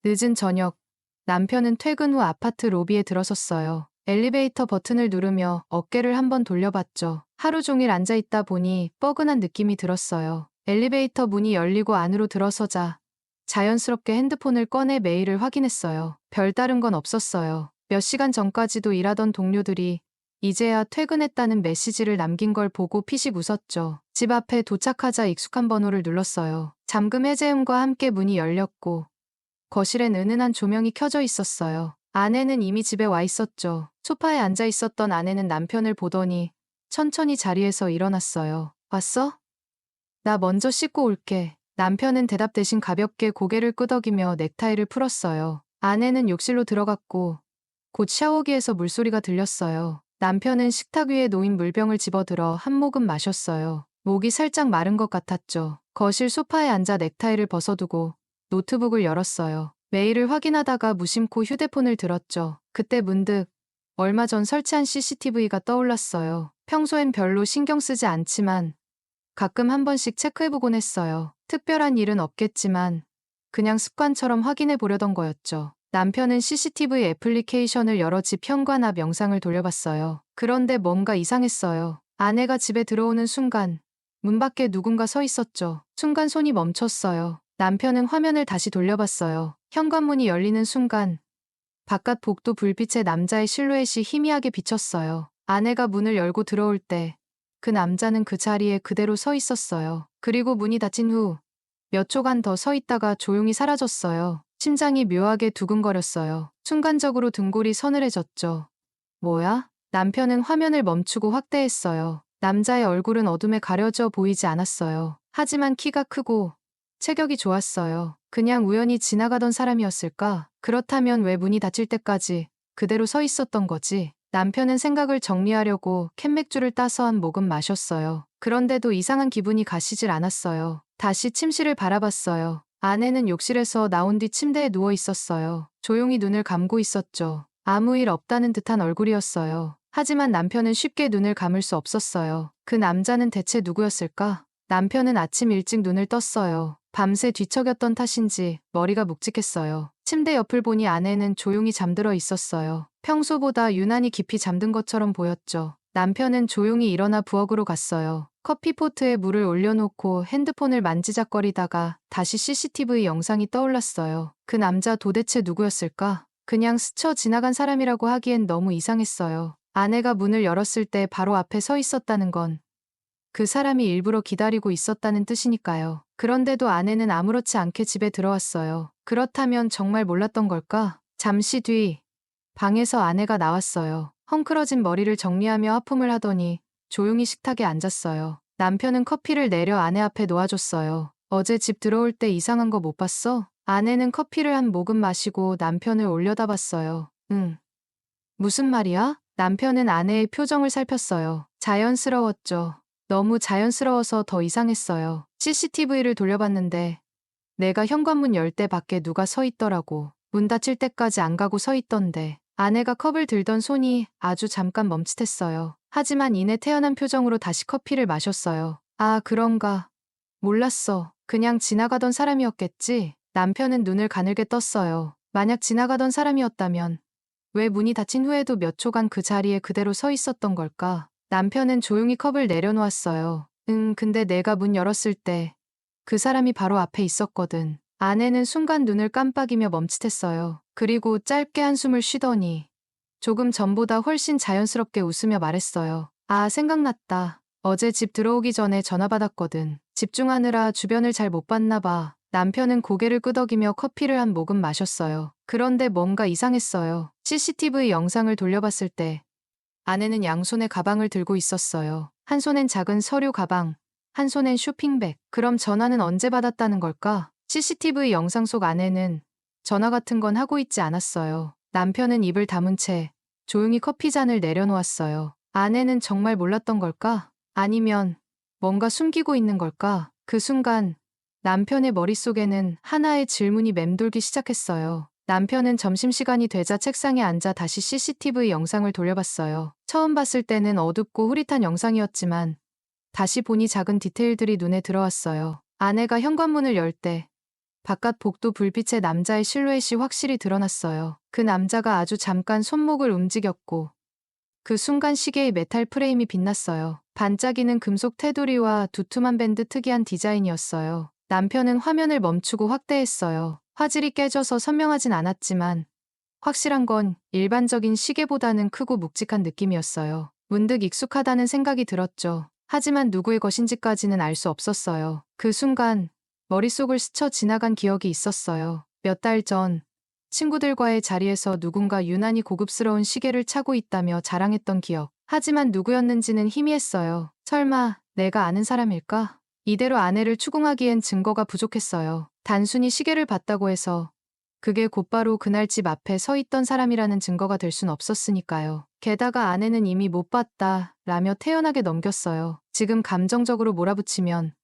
늦은 저녁, 남편은 퇴근 후 아파트 로비에 들어섰어요. 엘리베이터 버튼을 누르며 어깨를 한번 돌려봤죠. 하루 종일 앉아있다 보니 뻐근한 느낌이 들었어요. 엘리베이터 문이 열리고 안으로 들어서자 자연스럽게 핸드폰을 꺼내 메일을 확인했어요. 별다른 건 없었어요. 몇 시간 전까지도 일하던 동료들이 이제야 퇴근했다는 메시지를 남긴 걸 보고 피식 웃었죠. 집 앞에 도착하자 익숙한 번호를 눌렀어요. 잠금 해제음과 함께 문이 열렸고 거실엔 은은한 조명이 켜져 있었어요. 아내는 이미 집에 와 있었죠. 소파에 앉아 있었던 아내는 남편을 보더니 천천히 자리에서 일어났어요. 왔어? 나 먼저 씻고 올게. 남편은 대답 대신 가볍게 고개를 끄덕이며 넥타이를 풀었어요. 아내는 욕실로 들어갔고 곧 샤워기에서 물소리가 들렸어요. 남편은 식탁 위에 놓인 물병을 집어들어 한 모금 마셨어요. 목이 살짝 마른 것 같았죠. 거실 소파에 앉아 넥타이를 벗어두고 노트북을 열었어요. 메일을 확인하다가 무심코 휴대폰을 들었죠. 그때 문득 얼마 전 설치한 CCTV가 떠올랐어요. 평소엔 별로 신경 쓰지 않지만 가끔 한 번씩 체크해보곤 했어요. 특별한 일은 없겠지만 그냥 습관처럼 확인해 보려던 거였죠. 남편은 CCTV 애플리케이션을 열어 집 현관 앞 영상을 돌려봤어요. 그런데 뭔가 이상했어요. 아내가 집에 들어오는 순간 문 밖에 누군가 서 있었죠. 순간 손이 멈췄어요. 남편은 화면을 다시 돌려봤어요. 현관문이 열리는 순간 바깥 복도 불빛에 남자의 실루엣이 희미하게 비쳤어요. 아내가 문을 열고 들어올 때 그 남자는 그 자리에 그대로 서 있었어요. 그리고 문이 닫힌 후 몇 초간 더 서 있다가 조용히 사라졌어요. 심장이 묘하게 두근거렸어요. 순간적으로 등골이 서늘해졌죠. 뭐야? 남편은 화면을 멈추고 확대했어요. 남자의 얼굴은 어둠에 가려져 보이지 않았어요. 하지만 키가 크고 체격이 좋았어요. 그냥 우연히 지나가던 사람이었을까? 그렇다면 왜 문이 닫힐 때까지 그대로 서 있었던 거지? 남편은 생각을 정리하려고 캔맥주를 따서 한 모금 마셨어요. 그런데도 이상한 기분이 가시질 않았어요. 다시 침실을 바라봤어요. 아내는 욕실에서 나온 뒤 침대에 누워 있었어요. 조용히 눈을 감고 있었죠. 아무 일 없다는 듯한 얼굴이었어요. 하지만 남편은 쉽게 눈을 감을 수 없었어요. 그 남자는 대체 누구였을까? 남편은 아침 일찍 눈을 떴어요. 밤새 뒤척였던 탓인지 머리가 묵직했어요. 침대 옆을 보니 아내는 조용히 잠들어 있었어요. 평소보다 유난히 깊이 잠든 것처럼 보였죠. 남편은 조용히 일어나 부엌으로 갔어요. 커피포트에 물을 올려놓고 핸드폰을 만지작거리다가 다시 CCTV 영상이 떠올랐어요. 그 남자 도대체 누구였을까? 그냥 스쳐 지나간 사람이라고 하기엔 너무 이상했어요. 아내가 문을 열었을 때 바로 앞에 서 있었다는 건 그 사람이 일부러 기다리고 있었다는 뜻이니까요. 그런데도 아내는 아무렇지 않게 집에 들어왔어요. 그렇다면 정말 몰랐던 걸까? 잠시 뒤 방에서 아내가 나왔어요. 헝클어진 머리를 정리하며 하품을 하더니 조용히 식탁에 앉았어요. 남편은 커피를 내려 아내 앞에 놓아줬어요. 어제 집 들어올 때 이상한 거 못 봤어? 아내는 커피를 한 모금 마시고 남편을 올려다봤어요. 응. 무슨 말이야? 남편은 아내의 표정을 살폈어요. 자연스러웠죠. 너무 자연스러워서 더 이상했어요. CCTV를 돌려봤는데 내가 현관문 열 때 밖에 누가 서 있더라고. 문 닫힐 때까지 안 가고 서 있던데. 아내가 컵을 들던 손이 아주 잠깐 멈칫했어요. 하지만 이내 태연한 표정으로 다시 커피를 마셨어요. 아, 그런가. 몰랐어. 그냥 지나가던 사람이었겠지. 남편은 눈을 가늘게 떴어요. 만약 지나가던 사람이었다면 왜 문이 닫힌 후에도 몇 초간 그 자리에 그대로 서 있었던 걸까? 남편은 조용히 컵을 내려놓았어요. 근데 내가 문 열었을 때 그 사람이 바로 앞에 있었거든. 아내는 순간 눈을 깜빡이며 멈칫했어요. 그리고 짧게 한숨을 쉬더니 조금 전보다 훨씬 자연스럽게 웃으며 말했어요. 아, 생각났다. 어제 집 들어오기 전에 전화 받았거든. 집중하느라 주변을 잘 못 봤나 봐. 남편은 고개를 끄덕이며 커피를 한 모금 마셨어요. 그런데 뭔가 이상했어요. CCTV 영상을 돌려봤을 때 아내는 양손에 가방을 들고 있었어요. 한 손엔 작은 서류 가방, 한 손엔 쇼핑백. 그럼 전화는 언제 받았다는 걸까? CCTV 영상 속 아내는 전화 같은 건 하고 있지 않았어요. 남편은 입을 다문 채 조용히 커피잔을 내려놓았어요. 아내는 정말 몰랐던 걸까? 아니면 뭔가 숨기고 있는 걸까? 그 순간 남편의 머릿속에는 하나의 질문이 맴돌기 시작했어요. 남편은 점심시간이 되자 책상에 앉아 다시 CCTV 영상을 돌려봤어요. 처음 봤을 때는 어둡고 흐릿한 영상이었지만 다시 보니 작은 디테일들이 눈에 들어왔어요. 아내가 현관문을 열 때 바깥 복도 불빛에 남자의 실루엣이 확실히 드러났어요. 그 남자가 아주 잠깐 손목을 움직였고 그 순간 시계의 메탈 프레임이 빛났어요. 반짝이는 금속 테두리와 두툼한 밴드 특이한 디자인이었어요. 남편은 화면을 멈추고 확대했어요. 화질이 깨져서 선명하진 않았지만 확실한 건 일반적인 시계보다는 크고 묵직한 느낌이었어요. 문득 익숙하다는 생각이 들었죠. 하지만 누구의 것인지까지는 알 수 없었어요. 그 순간 머릿속을 스쳐 지나간 기억이 있었어요. 몇 달 전 친구들과의 자리에서 누군가 유난히 고급스러운 시계를 차고 있다며 자랑했던 기억. 하지만 누구였는지는 희미했어요. 설마 내가 아는 사람일까? 이대로 아내를 추궁하기엔 증거가 부족했어요. 단순히 시계를 봤다고 해서 그게 곧바로 그날 집 앞에 서 있던 사람이라는 증거가 될 순 없었으니까요. 게다가 아내는 이미 못 봤다 라며 태연하게 넘겼어요. 지금 감정적으로 몰아붙이면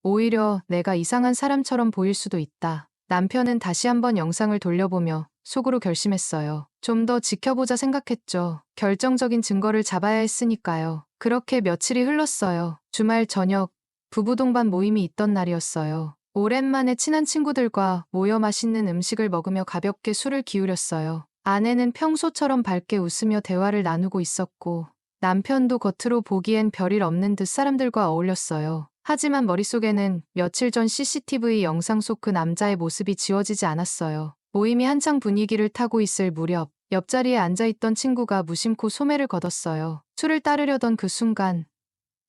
오히려 내가 이상한 사람처럼 보일 수도 있다. 남편은 다시 한번 영상을 돌려보며 속으로 결심했어요. 좀 더 지켜보자 생각했죠. 결정적인 증거를 잡아야 했으니까요. 그렇게 며칠이 흘렀어요. 주말 저녁 부부 동반 모임이 있던 날이었어요. 오랜만에 친한 친구들과 모여 맛있는 음식을 먹으며 가볍게 술을 기울였어요. 아내는 평소처럼 밝게 웃으며 대화를 나누고 있었고 남편도 겉으로 보기엔 별일 없는 듯 사람들과 어울렸어요. 하지만 머릿속에는 며칠 전 CCTV 영상 속 그 남자의 모습이 지워지지 않았어요. 모임이 한창 분위기를 타고 있을 무렵 옆자리에 앉아있던 친구가 무심코 소매를 걷었어요. 술을 따르려던 그 순간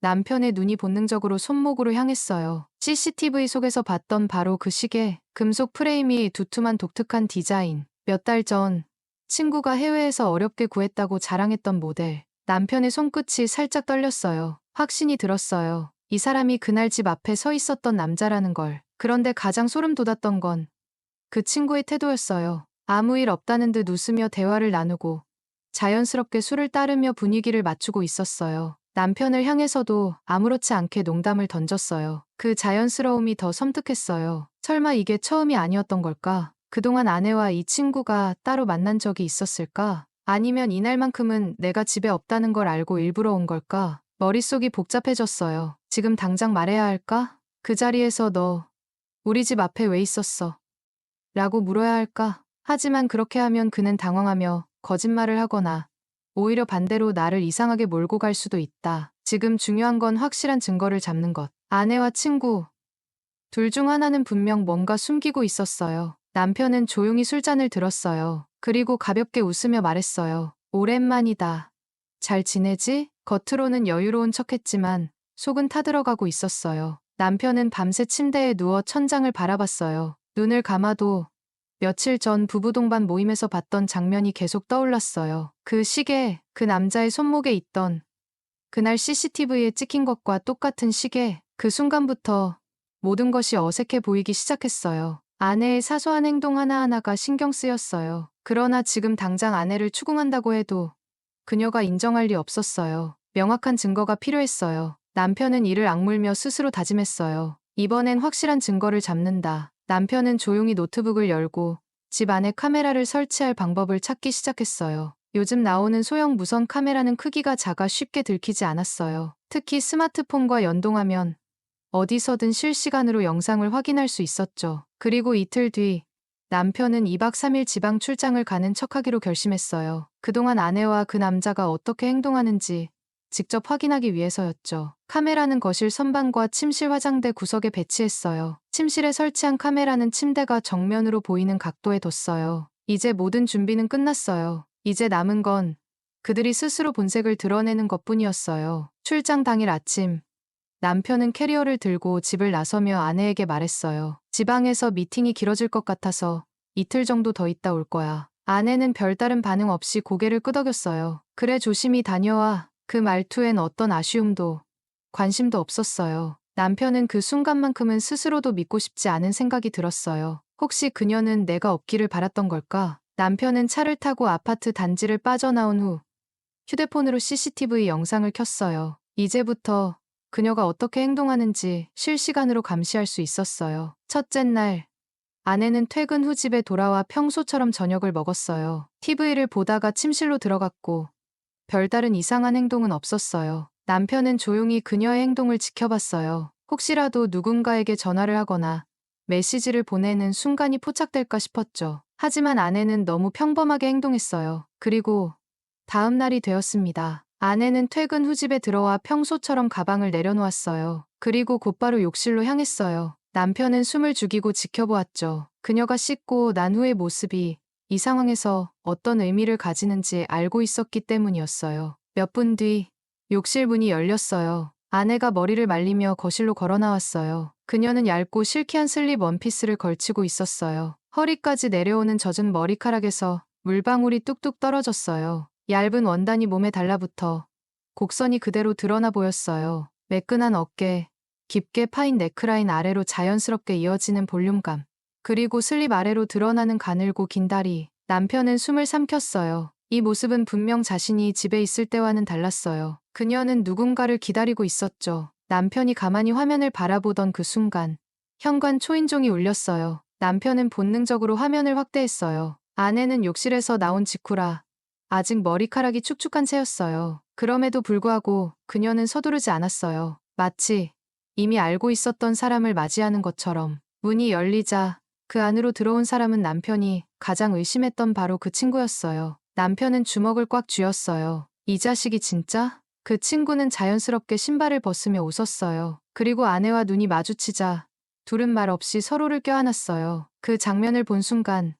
남편의 눈이 본능적으로 손목으로 향했어요. CCTV 속에서 봤던 바로 그 시계, 금속 프레임이 두툼한 독특한 디자인. 몇 달 전 친구가 해외에서 어렵게 구했다고 자랑했던 모델. 남편의 손끝이 살짝 떨렸어요. 확신이 들었어요. 이 사람이 그날 집 앞에 서 있었던 남자라는 걸. 그런데 가장 소름 돋았던 건 그 친구의 태도였어요. 아무 일 없다는 듯 웃으며 대화를 나누고 자연스럽게 술을 따르며 분위기를 맞추고 있었어요. 남편을 향해서도 아무렇지 않게 농담을 던졌어요. 그 자연스러움이 더 섬뜩했어요. 설마 이게 처음이 아니었던 걸까? 그동안 아내와 이 친구가 따로 만난 적이 있었을까? 아니면 이날만큼은 내가 집에 없다는 걸 알고 일부러 온 걸까? 머릿속이 복잡해졌어요. 지금 당장 말해야 할까? 그 자리에서 너 우리 집 앞에 왜 있었어? 라고 물어야 할까? 하지만 그렇게 하면 그는 당황하며 거짓말을 하거나 오히려 반대로 나를 이상하게 몰고 갈 수도 있다. 지금 중요한 건 확실한 증거를 잡는 것. 아내와 친구, 둘 중 하나는 분명 뭔가 숨기고 있었어요. 남편은 조용히 술잔을 들었어요. 그리고 가볍게 웃으며 말했어요. 오랜만이다. 잘 지내지? 겉으로는 여유로운 척했지만 속은 타들어가고 있었어요. 남편은 밤새 침대에 누워 천장을 바라봤어요. 눈을 감아도 며칠 전 부부 동반 모임에서 봤던 장면이 계속 떠올랐어요. 그 시계, 그 남자의 손목에 있던 그날 CCTV에 찍힌 것과 똑같은 시계. 그 순간부터 모든 것이 어색해 보이기 시작했어요. 아내의 사소한 행동 하나하나가 신경 쓰였어요. 그러나 지금 당장 아내를 추궁한다고 해도 그녀가 인정할 리 없었어요. 명확한 증거가 필요했어요. 남편은 이를 악물며 스스로 다짐했어요. 이번엔 확실한 증거를 잡는다. 남편은 조용히 노트북을 열고 집 안에 카메라를 설치할 방법을 찾기 시작했어요. 요즘 나오는 소형 무선 카메라는 크기가 작아 쉽게 들키지 않았어요. 특히 스마트폰과 연동하면 어디서든 실시간으로 영상을 확인할 수 있었죠. 그리고 이틀 뒤 남편은 2박 3일 지방 출장을 가는 척하기로 결심했어요. 그동안 아내와 그 남자가 어떻게 행동하는지 직접 확인하기 위해서였죠. 카메라는 거실 선반과 침실 화장대 구석에 배치했어요. 침실에 설치한 카메라는 침대가 정면으로 보이는 각도에 뒀어요. 이제 모든 준비는 끝났어요. 이제 남은 건 그들이 스스로 본색을 드러내는 것뿐이었어요. 출장 당일 아침 남편은 캐리어를 들고 집을 나서며 아내에게 말했어요. 지방에서 미팅이 길어질 것 같아서 이틀 정도 더 있다 올 거야. 아내는 별다른 반응 없이 고개를 끄덕였어요. 그래 조심히 다녀와. 그 말투엔 어떤 아쉬움도 관심도 없었어요. 남편은 그 순간만큼은 스스로도 믿고 싶지 않은 생각이 들었어요. 혹시 그녀는 내가 없기를 바랐던 걸까? 남편은 차를 타고 아파트 단지를 빠져나온 후 휴대폰으로 CCTV 영상을 켰어요. 이제부터 그녀가 어떻게 행동하는지 실시간으로 감시할 수 있었어요. 첫째 날, 아내는 퇴근 후 집에 돌아와 평소처럼 저녁을 먹었어요. TV를 보다가 침실로 들어갔고 별다른 이상한 행동은 없었어요. 남편은 조용히 그녀의 행동을 지켜봤어요. 혹시라도 누군가에게 전화를 하거나 메시지를 보내는 순간이 포착될까 싶었죠. 하지만 아내는 너무 평범하게 행동했어요. 그리고 다음 날이 되었습니다. 아내는 퇴근 후 집에 들어와 평소처럼 가방을 내려놓았어요. 그리고 곧바로 욕실로 향했어요. 남편은 숨을 죽이고 지켜보았죠. 그녀가 씻고 난 후의 모습이 이 상황에서 어떤 의미를 가지는지 알고 있었기 때문이었어요. 몇 분 뒤 욕실 문이 열렸어요. 아내가 머리를 말리며 거실로 걸어 나왔어요. 그녀는 얇고 실키한 슬립 원피스를 걸치고 있었어요. 허리까지 내려오는 젖은 머리카락에서 물방울이 뚝뚝 떨어졌어요. 얇은 원단이 몸에 달라붙어 곡선이 그대로 드러나 보였어요. 매끈한 어깨, 깊게 파인 네크라인 아래로 자연스럽게 이어지는 볼륨감, 그리고 슬립 아래로 드러나는 가늘고 긴 다리. 남편은 숨을 삼켰어요. 이 모습은 분명 자신이 집에 있을 때와는 달랐어요. 그녀는 누군가를 기다리고 있었죠. 남편이 가만히 화면을 바라보던 그 순간 현관 초인종이 울렸어요. 남편은 본능적으로 화면을 확대했어요. 아내는 욕실에서 나온 직후라 아직 머리카락이 축축한 채였어요. 그럼에도 불구하고 그녀는 서두르지 않았어요. 마치 이미 알고 있었던 사람을 맞이하는 것처럼. 문이 열리자 그 안으로 들어온 사람은 남편이 가장 의심했던 바로 그 친구였어요. 남편은 주먹을 꽉 쥐었어요. 이 자식이 진짜? 그 친구는 자연스럽게 신발을 벗으며 웃었어요. 그리고 아내와 눈이 마주치자 둘은 말 없이 서로를 껴안았어요. 그 장면을 본 순간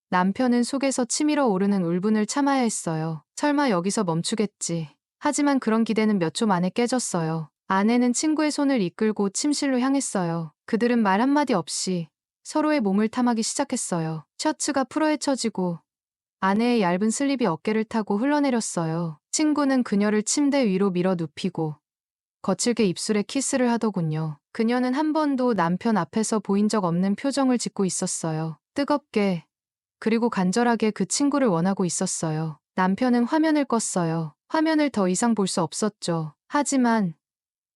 남편은 속에서 치밀어 오르는 울분을 참아야 했어요. 설마 여기서 멈추겠지. 하지만 그런 기대는 몇 초 만에 깨졌어요. 아내는 친구의 손을 이끌고 침실로 향했어요. 그들은 말 한마디 없이 서로의 몸을 탐하기 시작했어요. 셔츠가 풀어헤쳐지고 아내의 얇은 슬립이 어깨를 타고 흘러내렸어요. 친구는 그녀를 침대 위로 밀어 눕히고 거칠게 입술에 키스를 하더군요. 그녀는 한 번도 남편 앞에서 보인 적 없는 표정을 짓고 있었어요. 뜨겁게, 그리고 간절하게 그 친구를 원하고 있었어요. 남편은 화면을 껐어요. 화면을 더 이상 볼 수 없었죠. 하지만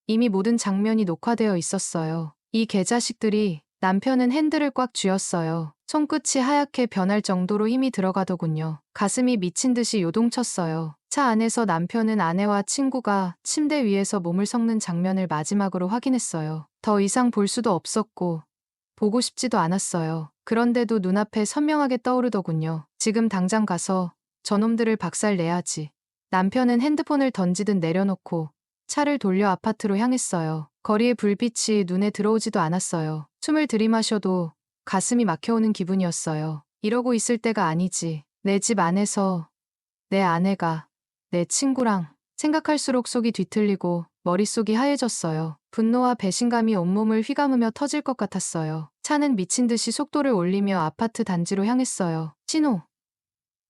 이미 모든 장면이 녹화되어 있었어요. 이 개자식들이. 남편은 핸들을 꽉 쥐었어요. 손끝이 하얗게 변할 정도로 힘이 들어가더군요. 가슴이 미친 듯이 요동쳤어요. 차 안에서 남편은 아내와 친구가 침대 위에서 몸을 섞는 장면을 마지막으로 확인했어요. 더 이상 볼 수도 없었고 보고 싶지도 않았어요. 그런데도 눈앞에 선명하게 떠오르더군요. 지금 당장 가서 저놈들을 박살내야지. 남편은 핸드폰을 던지듯 내려놓고 차를 돌려 아파트로 향했어요. 거리의 불빛이 눈에 들어오지도 않았어요. 숨을 들이마셔도 가슴이 막혀오는 기분이었어요. 이러고 있을 때가 아니지. 내 집 안에서 내 아내가 내 친구랑. 생각할수록 속이 뒤틀리고 머릿속이 하얘졌어요. 분노와 배신감이 온몸을 휘감으며 터질 것 같았어요. 차는 미친 듯이 속도를 올리며 아파트 단지로 향했어요. 신호.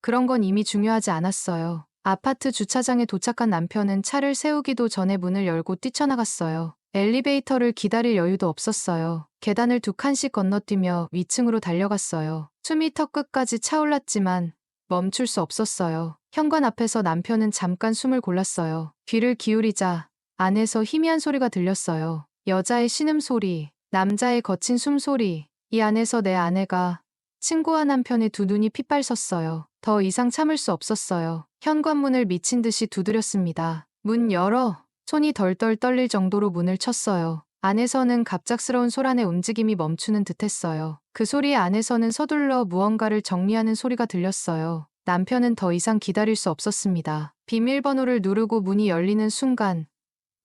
그런 건 이미 중요하지 않았어요. 아파트 주차장에 도착한 남편은 차를 세우기도 전에 문을 열고 뛰쳐나갔어요. 엘리베이터를 기다릴 여유도 없었어요. 계단을 2칸씩 건너뛰며 위층으로 달려갔어요. 숨이 턱끝까지 차올랐지만 멈출 수 없었어요. 현관 앞에서 남편은 잠깐 숨을 골랐어요. 귀를 기울이자 안에서 희미한 소리가 들렸어요. 여자의 신음소리, 남자의 거친 숨소리. 이 안에서 내 아내가. 친구와 남편의 두 눈이 핏발섰어요. 더 이상 참을 수 없었어요. 현관문을 미친 듯이 두드렸습니다. 문 열어. 손이 덜덜 떨릴 정도로 문을 쳤어요. 안에서는 갑작스러운 소란의 움직임이 멈추는 듯했어요. 그 소리에 안에서는 서둘러 무언가를 정리하는 소리가 들렸어요. 남편은 더 이상 기다릴 수 없었습니다. 비밀번호를 누르고 문이 열리는 순간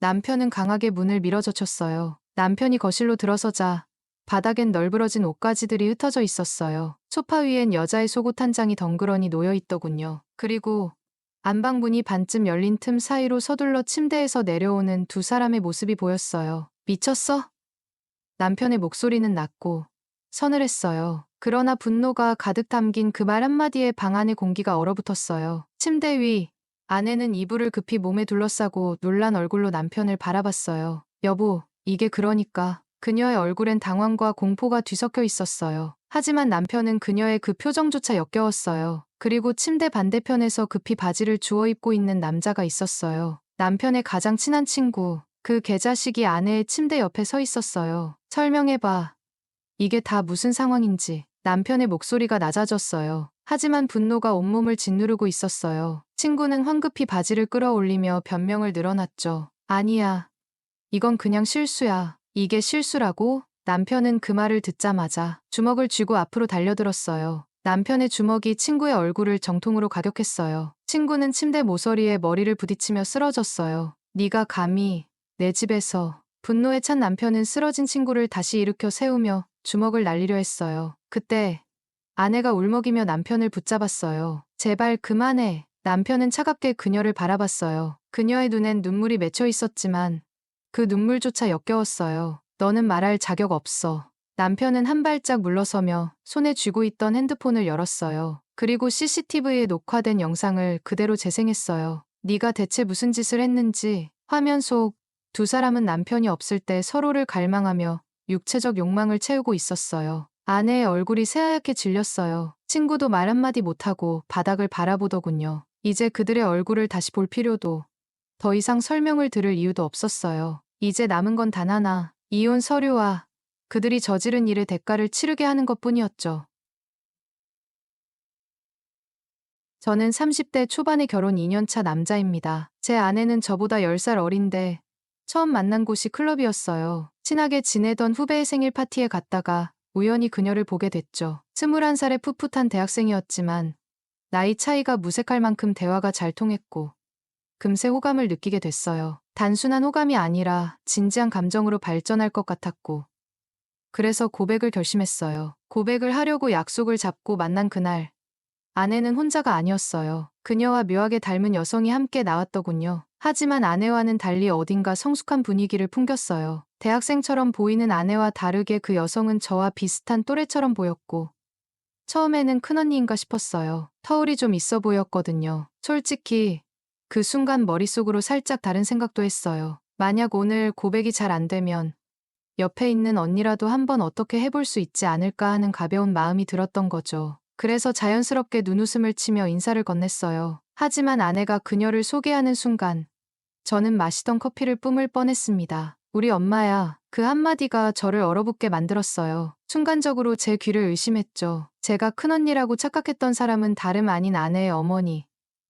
남편은 강하게 문을 밀어젖혔어요. 남편이 거실로 들어서자 바닥엔 널브러진 옷가지들이 흩어져 있었어요. 소파 위엔 여자의 속옷 한 장이 덩그러니 놓여 있더군요. 그리고 안방문이 반쯤 열린 틈 사이로 서둘러 침대에서 내려오는 두 사람의 모습이 보였어요. 미쳤어? 남편의 목소리는 낮고 서늘했어요. 그러나 분노가 가득 담긴 그 말 한마디에 방 안의 공기가 얼어붙었어요. 침대 위 아내는 이불을 급히 몸에 둘러싸고 놀란 얼굴로 남편을 바라봤어요. 여보, 이게 그러니까. 그녀의 얼굴엔 당황과 공포가 뒤섞여 있었어요. 하지만 남편은 그녀의 그 표정조차 역겨웠어요. 그리고 침대 반대편에서 급히 바지를 주워 입고 있는 남자가 있었어요. 남편의 가장 친한 친구, 그 개자식이 아내의 침대 옆에 서 있었어요. 설명해봐. 이게 다 무슨 상황인지. 남편의 목소리가 낮아졌어요. 하지만 분노가 온몸을 짓누르고 있었어요. 친구는 황급히 바지를 끌어올리며 변명을 늘어놨죠. 아니야. 이건 그냥 실수야. 이게 실수라고? 남편은 그 말을 듣자마자 주먹을 쥐고 앞으로 달려들었어요. 남편의 주먹이 친구의 얼굴을 정통으로 가격했어요. 친구는 침대 모서리에 머리를 부딪히며 쓰러졌어요. 네가 감히 내 집에서. 분노에 찬 남편은 쓰러진 친구를 다시 일으켜 세우며 주먹을 날리려 했어요. 그때 아내가 울먹이며 남편을 붙잡았어요. 제발 그만해. 남편은 차갑게 그녀를 바라봤어요. 그녀의 눈엔 눈물이 맺혀 있었지만 그 눈물조차 역겨웠어요. 너는 말할 자격 없어. 남편은 한 발짝 물러서며 손에 쥐고 있던 핸드폰을 열었어요. 그리고 CCTV에 녹화된 영상을 그대로 재생했어요. 네가 대체 무슨 짓을 했는지. 화면 속 두 사람은 남편이 없을 때 서로를 갈망하며 육체적 욕망을 채우고 있었어요. 아내의 얼굴이 새하얗게 질렸어요. 친구도 말 한마디 못하고 바닥을 바라보더군요. 이제 그들의 얼굴을 다시 볼 필요도, 더 이상 설명을 들을 이유도 없었어요. 이제 남은 건 단 하나, 이혼 서류와 그들이 저지른 일의 대가를 치르게 하는 것뿐이었죠. 저는 30대 초반의 결혼 2년차 남자입니다. 제 아내는 저보다 10살 어린데 처음 만난 곳이 클럽이었어요. 친하게 지내던 후배의 생일 파티에 갔다가 우연히 그녀를 보게 됐죠. 21살의 풋풋한 대학생이었지만 나이 차이가 무색할 만큼 대화가 잘 통했고 금세 호감을 느끼게 됐어요. 단순한 호감이 아니라 진지한 감정으로 발전할 것 같았고 그래서 고백을 결심했어요. 고백을 하려고 약속을 잡고 만난 그날 아내는 혼자가 아니었어요. 그녀와 묘하게 닮은 여성이 함께 나왔더군요. 하지만 아내와는 달리 어딘가 성숙한 분위기를 풍겼어요. 대학생처럼 보이는 아내와 다르게 그 여성은 저와 비슷한 또래처럼 보였고 처음에는 큰언니인가 싶었어요. 터울이 좀 있어 보였거든요. 솔직히 그 순간 머릿속으로 살짝 다른 생각도 했어요. 만약 오늘 고백이 잘 안 되면 옆에 있는 언니라도 한번 어떻게 해볼 수 있지 않을까 하는 가벼운 마음이 들었던 거죠. 그래서 자연스럽게 눈웃음을 치며 인사를 건넸어요. 하지만 아내가 그녀를 소개하는 순간 저는 마시던 커피를 뿜을 뻔했습니다. 우리 엄마야. 그 한마디가 저를 얼어붙게 만들었어요. 순간적으로 제 귀를 의심했죠. 제가 큰언니라고 착각했던 사람은 다름 아닌 아내의 어머니.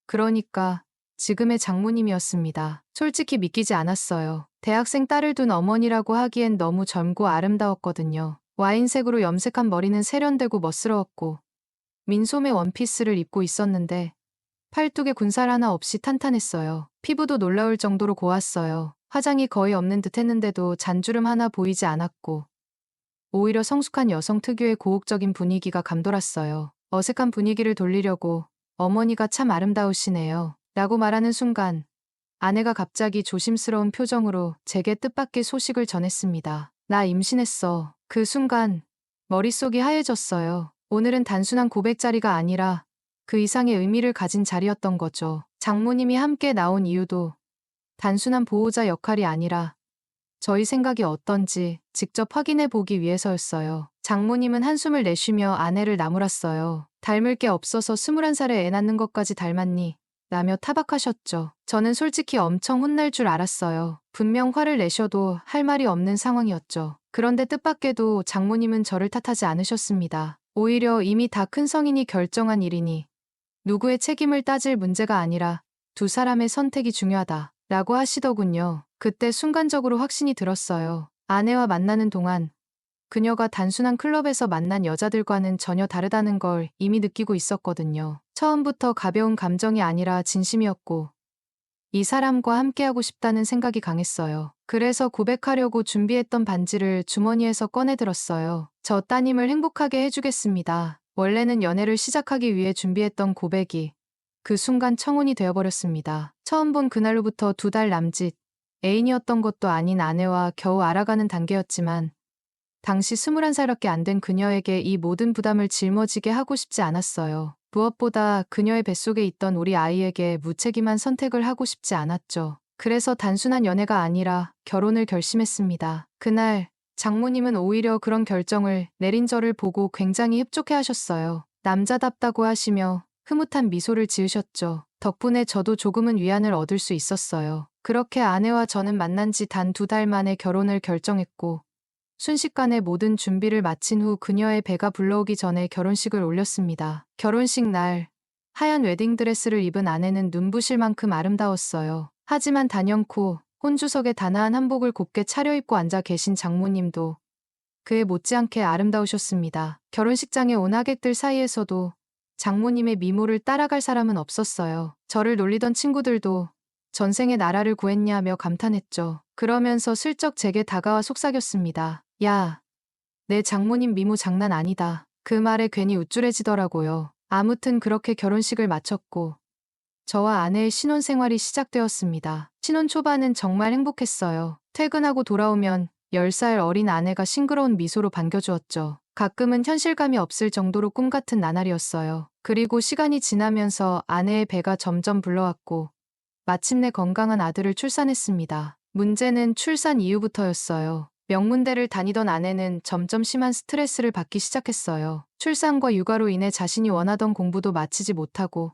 그러니까 지금의 장모님이었습니다. 솔직히 믿기지 않았어요. 대학생 딸을 둔 어머니라고 하기엔 너무 젊고 아름다웠거든요. 와인색으로 염색한 머리는 세련되고 멋스러웠고 민소매 원피스를 입고 있었는데 팔뚝에 군살 하나 없이 탄탄했어요. 피부도 놀라울 정도로 고왔어요. 화장이 거의 없는 듯 했는데도 잔주름 하나 보이지 않았고 오히려 성숙한 여성 특유의 고혹적인 분위기가 감돌았어요. 어색한 분위기를 돌리려고 어머니가 참 아름다우시네요. 라고 말하는 순간 아내가 갑자기 조심스러운 표정으로 제게 뜻밖의 소식을 전했습니다. 나 임신했어. 그 순간 머릿속이 하얘졌어요. 오늘은 단순한 고백 자리가 아니라 그 이상의 의미를 가진 자리였던 거죠. 장모님이 함께 나온 이유도 단순한 보호자 역할이 아니라 저희 생각이 어떤지 직접 확인해 보기 위해서였어요. 장모님은 한숨을 내쉬며 아내를 나무랐어요. 닮을 게 없어서 21살에 애 낳는 것까지 닮았니? 라며 타박하셨죠. 저는 솔직히 엄청 혼날 줄 알았어요. 분명 화를 내셔도 할 말이 없는 상황이었죠. 그런데 뜻밖에도 장모님은 저를 탓하지 않으셨습니다. 오히려 이미 다 큰 성인이 결정한 일이니 누구의 책임을 따질 문제가 아니라 두 사람의 선택이 중요하다 라고 하시더군요. 그때 순간적으로 확신이 들었어요. 아내와 만나는 동안 그녀가 단순한 클럽에서 만난 여자들과는 전혀 다르다는 걸 이미 느끼고 있었거든요. 처음부터 가벼운 감정이 아니라 진심이었고 이 사람과 함께하고 싶다는 생각이 강했어요. 그래서 고백하려고 준비했던 반지를 주머니에서 꺼내들었어요. 저 따님을 행복하게 해주겠습니다. 원래는 연애를 시작하기 위해 준비했던 고백이 그 순간 청혼이 되어버렸습니다. 처음 본 그날로부터 2달 남짓, 애인이었던 것도 아닌 아내와 겨우 알아가는 단계였지만 당시 21살밖에 안 된 그녀에게 이 모든 부담을 짊어지게 하고 싶지 않았어요. 무엇보다 그녀의 뱃속에 있던 우리 아이에게 무책임한 선택을 하고 싶지 않았죠. 그래서 단순한 연애가 아니라 결혼을 결심했습니다. 그날 장모님은 오히려 그런 결정을 내린 저를 보고 굉장히 흡족해 하셨어요. 남자답다고 하시며 흐뭇한 미소를 지으셨죠. 덕분에 저도 조금은 위안을 얻을 수 있었어요. 그렇게 아내와 저는 만난 지 단 2달 만에 결혼을 결정했고 순식간에 모든 준비를 마친 후 그녀의 배가 불러오기 전에 결혼식을 올렸습니다. 결혼식 날 하얀 웨딩드레스를 입은 아내는 눈부실 만큼 아름다웠어요. 하지만 단연코 혼주석에 단아한 한복을 곱게 차려입고 앉아 계신 장모님도 그에 못지않게 아름다우셨습니다. 결혼식장에 온 하객들 사이에서도 장모님의 미모를 따라갈 사람은 없었어요. 저를 놀리던 친구들도 전생에 나라를 구했냐며 감탄했죠. 그러면서 슬쩍 제게 다가와 속삭였습니다. 야, 내 장모님 미모 장난 아니다. 그 말에 괜히 우쭐해지더라고요. 아무튼 그렇게 결혼식을 마쳤고 저와 아내의 신혼생활이 시작되었습니다. 신혼 초반은 정말 행복했어요. 퇴근하고 돌아오면 10살 어린 아내가 싱그러운 미소로 반겨주었죠. 가끔은 현실감이 없을 정도로 꿈같은 나날이었어요. 그리고 시간이 지나면서 아내의 배가 점점 불러왔고 마침내 건강한 아들을 출산했습니다. 문제는 출산 이후부터였어요. 명문대를 다니던 아내는 점점 심한 스트레스를 받기 시작했어요. 출산과 육아로 인해 자신이 원하던 공부도 마치지 못하고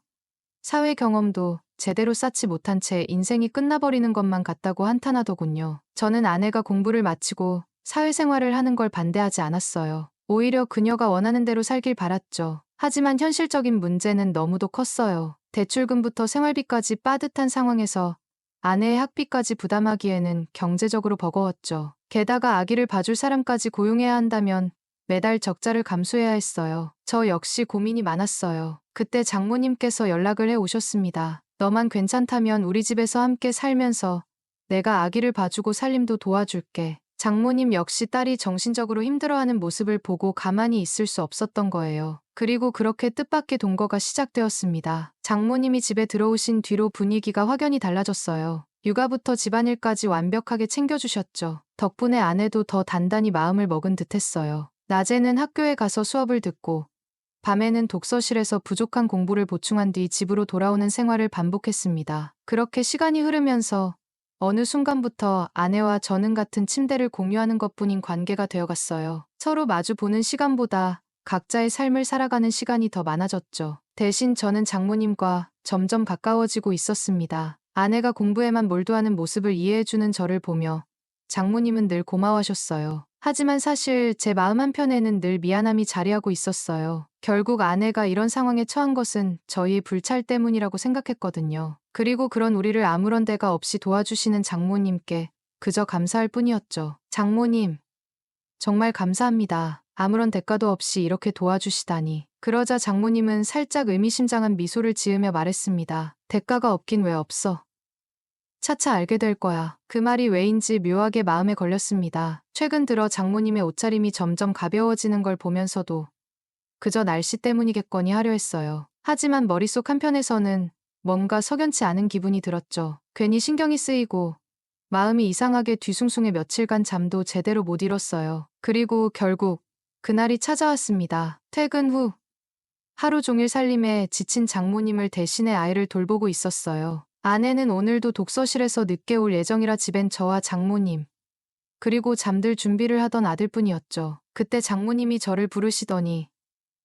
사회 경험도 제대로 쌓지 못한 채 인생이 끝나버리는 것만 같다고 한탄하더군요. 저는 아내가 공부를 마치고 사회생활을 하는 걸 반대하지 않았어요. 오히려 그녀가 원하는 대로 살길 바랐죠. 하지만 현실적인 문제는 너무도 컸어요. 대출금부터 생활비까지 빠듯한 상황에서 아내의 학비까지 부담하기에는 경제적으로 버거웠죠. 게다가 아기를 봐줄 사람까지 고용해야 한다면 매달 적자를 감수해야 했어요. 저 역시 고민이 많았어요. 그때 장모님께서 연락을 해 오셨습니다. 너만 괜찮다면 우리 집에서 함께 살면서 내가 아기를 봐주고 살림도 도와줄게. 장모님 역시 딸이 정신적으로 힘들어하는 모습을 보고 가만히 있을 수 없었던 거예요. 그리고 그렇게 뜻밖의 동거가 시작되었습니다. 장모님이 집에 들어오신 뒤로 분위기가 확연히 달라졌어요. 육아부터 집안일까지 완벽하게 챙겨주셨죠. 덕분에 아내도 더 단단히 마음을 먹은 듯했어요. 낮에는 학교에 가서 수업을 듣고 밤에는 독서실에서 부족한 공부를 보충한 뒤 집으로 돌아오는 생활을 반복했습니다. 그렇게 시간이 흐르면서 어느 순간부터 아내와 저는 같은 침대를 공유하는 것뿐인 관계가 되어갔어요. 서로 마주 보는 시간보다 각자의 삶을 살아가는 시간이 더 많아졌죠. 대신 저는 장모님과 점점 가까워지고 있었습니다. 아내가 공부에만 몰두하는 모습을 이해해주는 저를 보며 장모님은 늘 고마워하셨어요. 하지만 사실 제 마음 한편에는 늘 미안함이 자리하고 있었어요. 결국 아내가 이런 상황에 처한 것은 저희의 불찰 때문이라고 생각했거든요. 그리고 그런 우리를 아무런 대가 없이 도와주시는 장모님께 그저 감사할 뿐이었죠. 장모님, 정말 감사합니다. 아무런 대가도 없이 이렇게 도와주시다니. 그러자 장모님은 살짝 의미심장한 미소를 지으며 말했습니다. 대가가 없긴 왜 없어? 차차 알게 될 거야. 그 말이 왜인지 묘하게 마음에 걸렸습니다. 최근 들어 장모님의 옷차림이 점점 가벼워지는 걸 보면서도 그저 날씨 때문이겠거니 하려 했어요. 하지만 머릿속 한편에서는 뭔가 석연치 않은 기분이 들었죠. 괜히 신경이 쓰이고 마음이 이상하게 뒤숭숭해 며칠간 잠도 제대로 못 이뤘어요. 그리고 결국 그날이 찾아왔습니다. 퇴근 후 하루 종일 살림에 지친 장모님을 대신해 아이를 돌보고 있었어요. 아내는 오늘도 독서실에서 늦게 올 예정이라 집엔 저와 장모님, 그리고 잠들 준비를 하던 아들뿐이었죠. 그때 장모님이 저를 부르시더니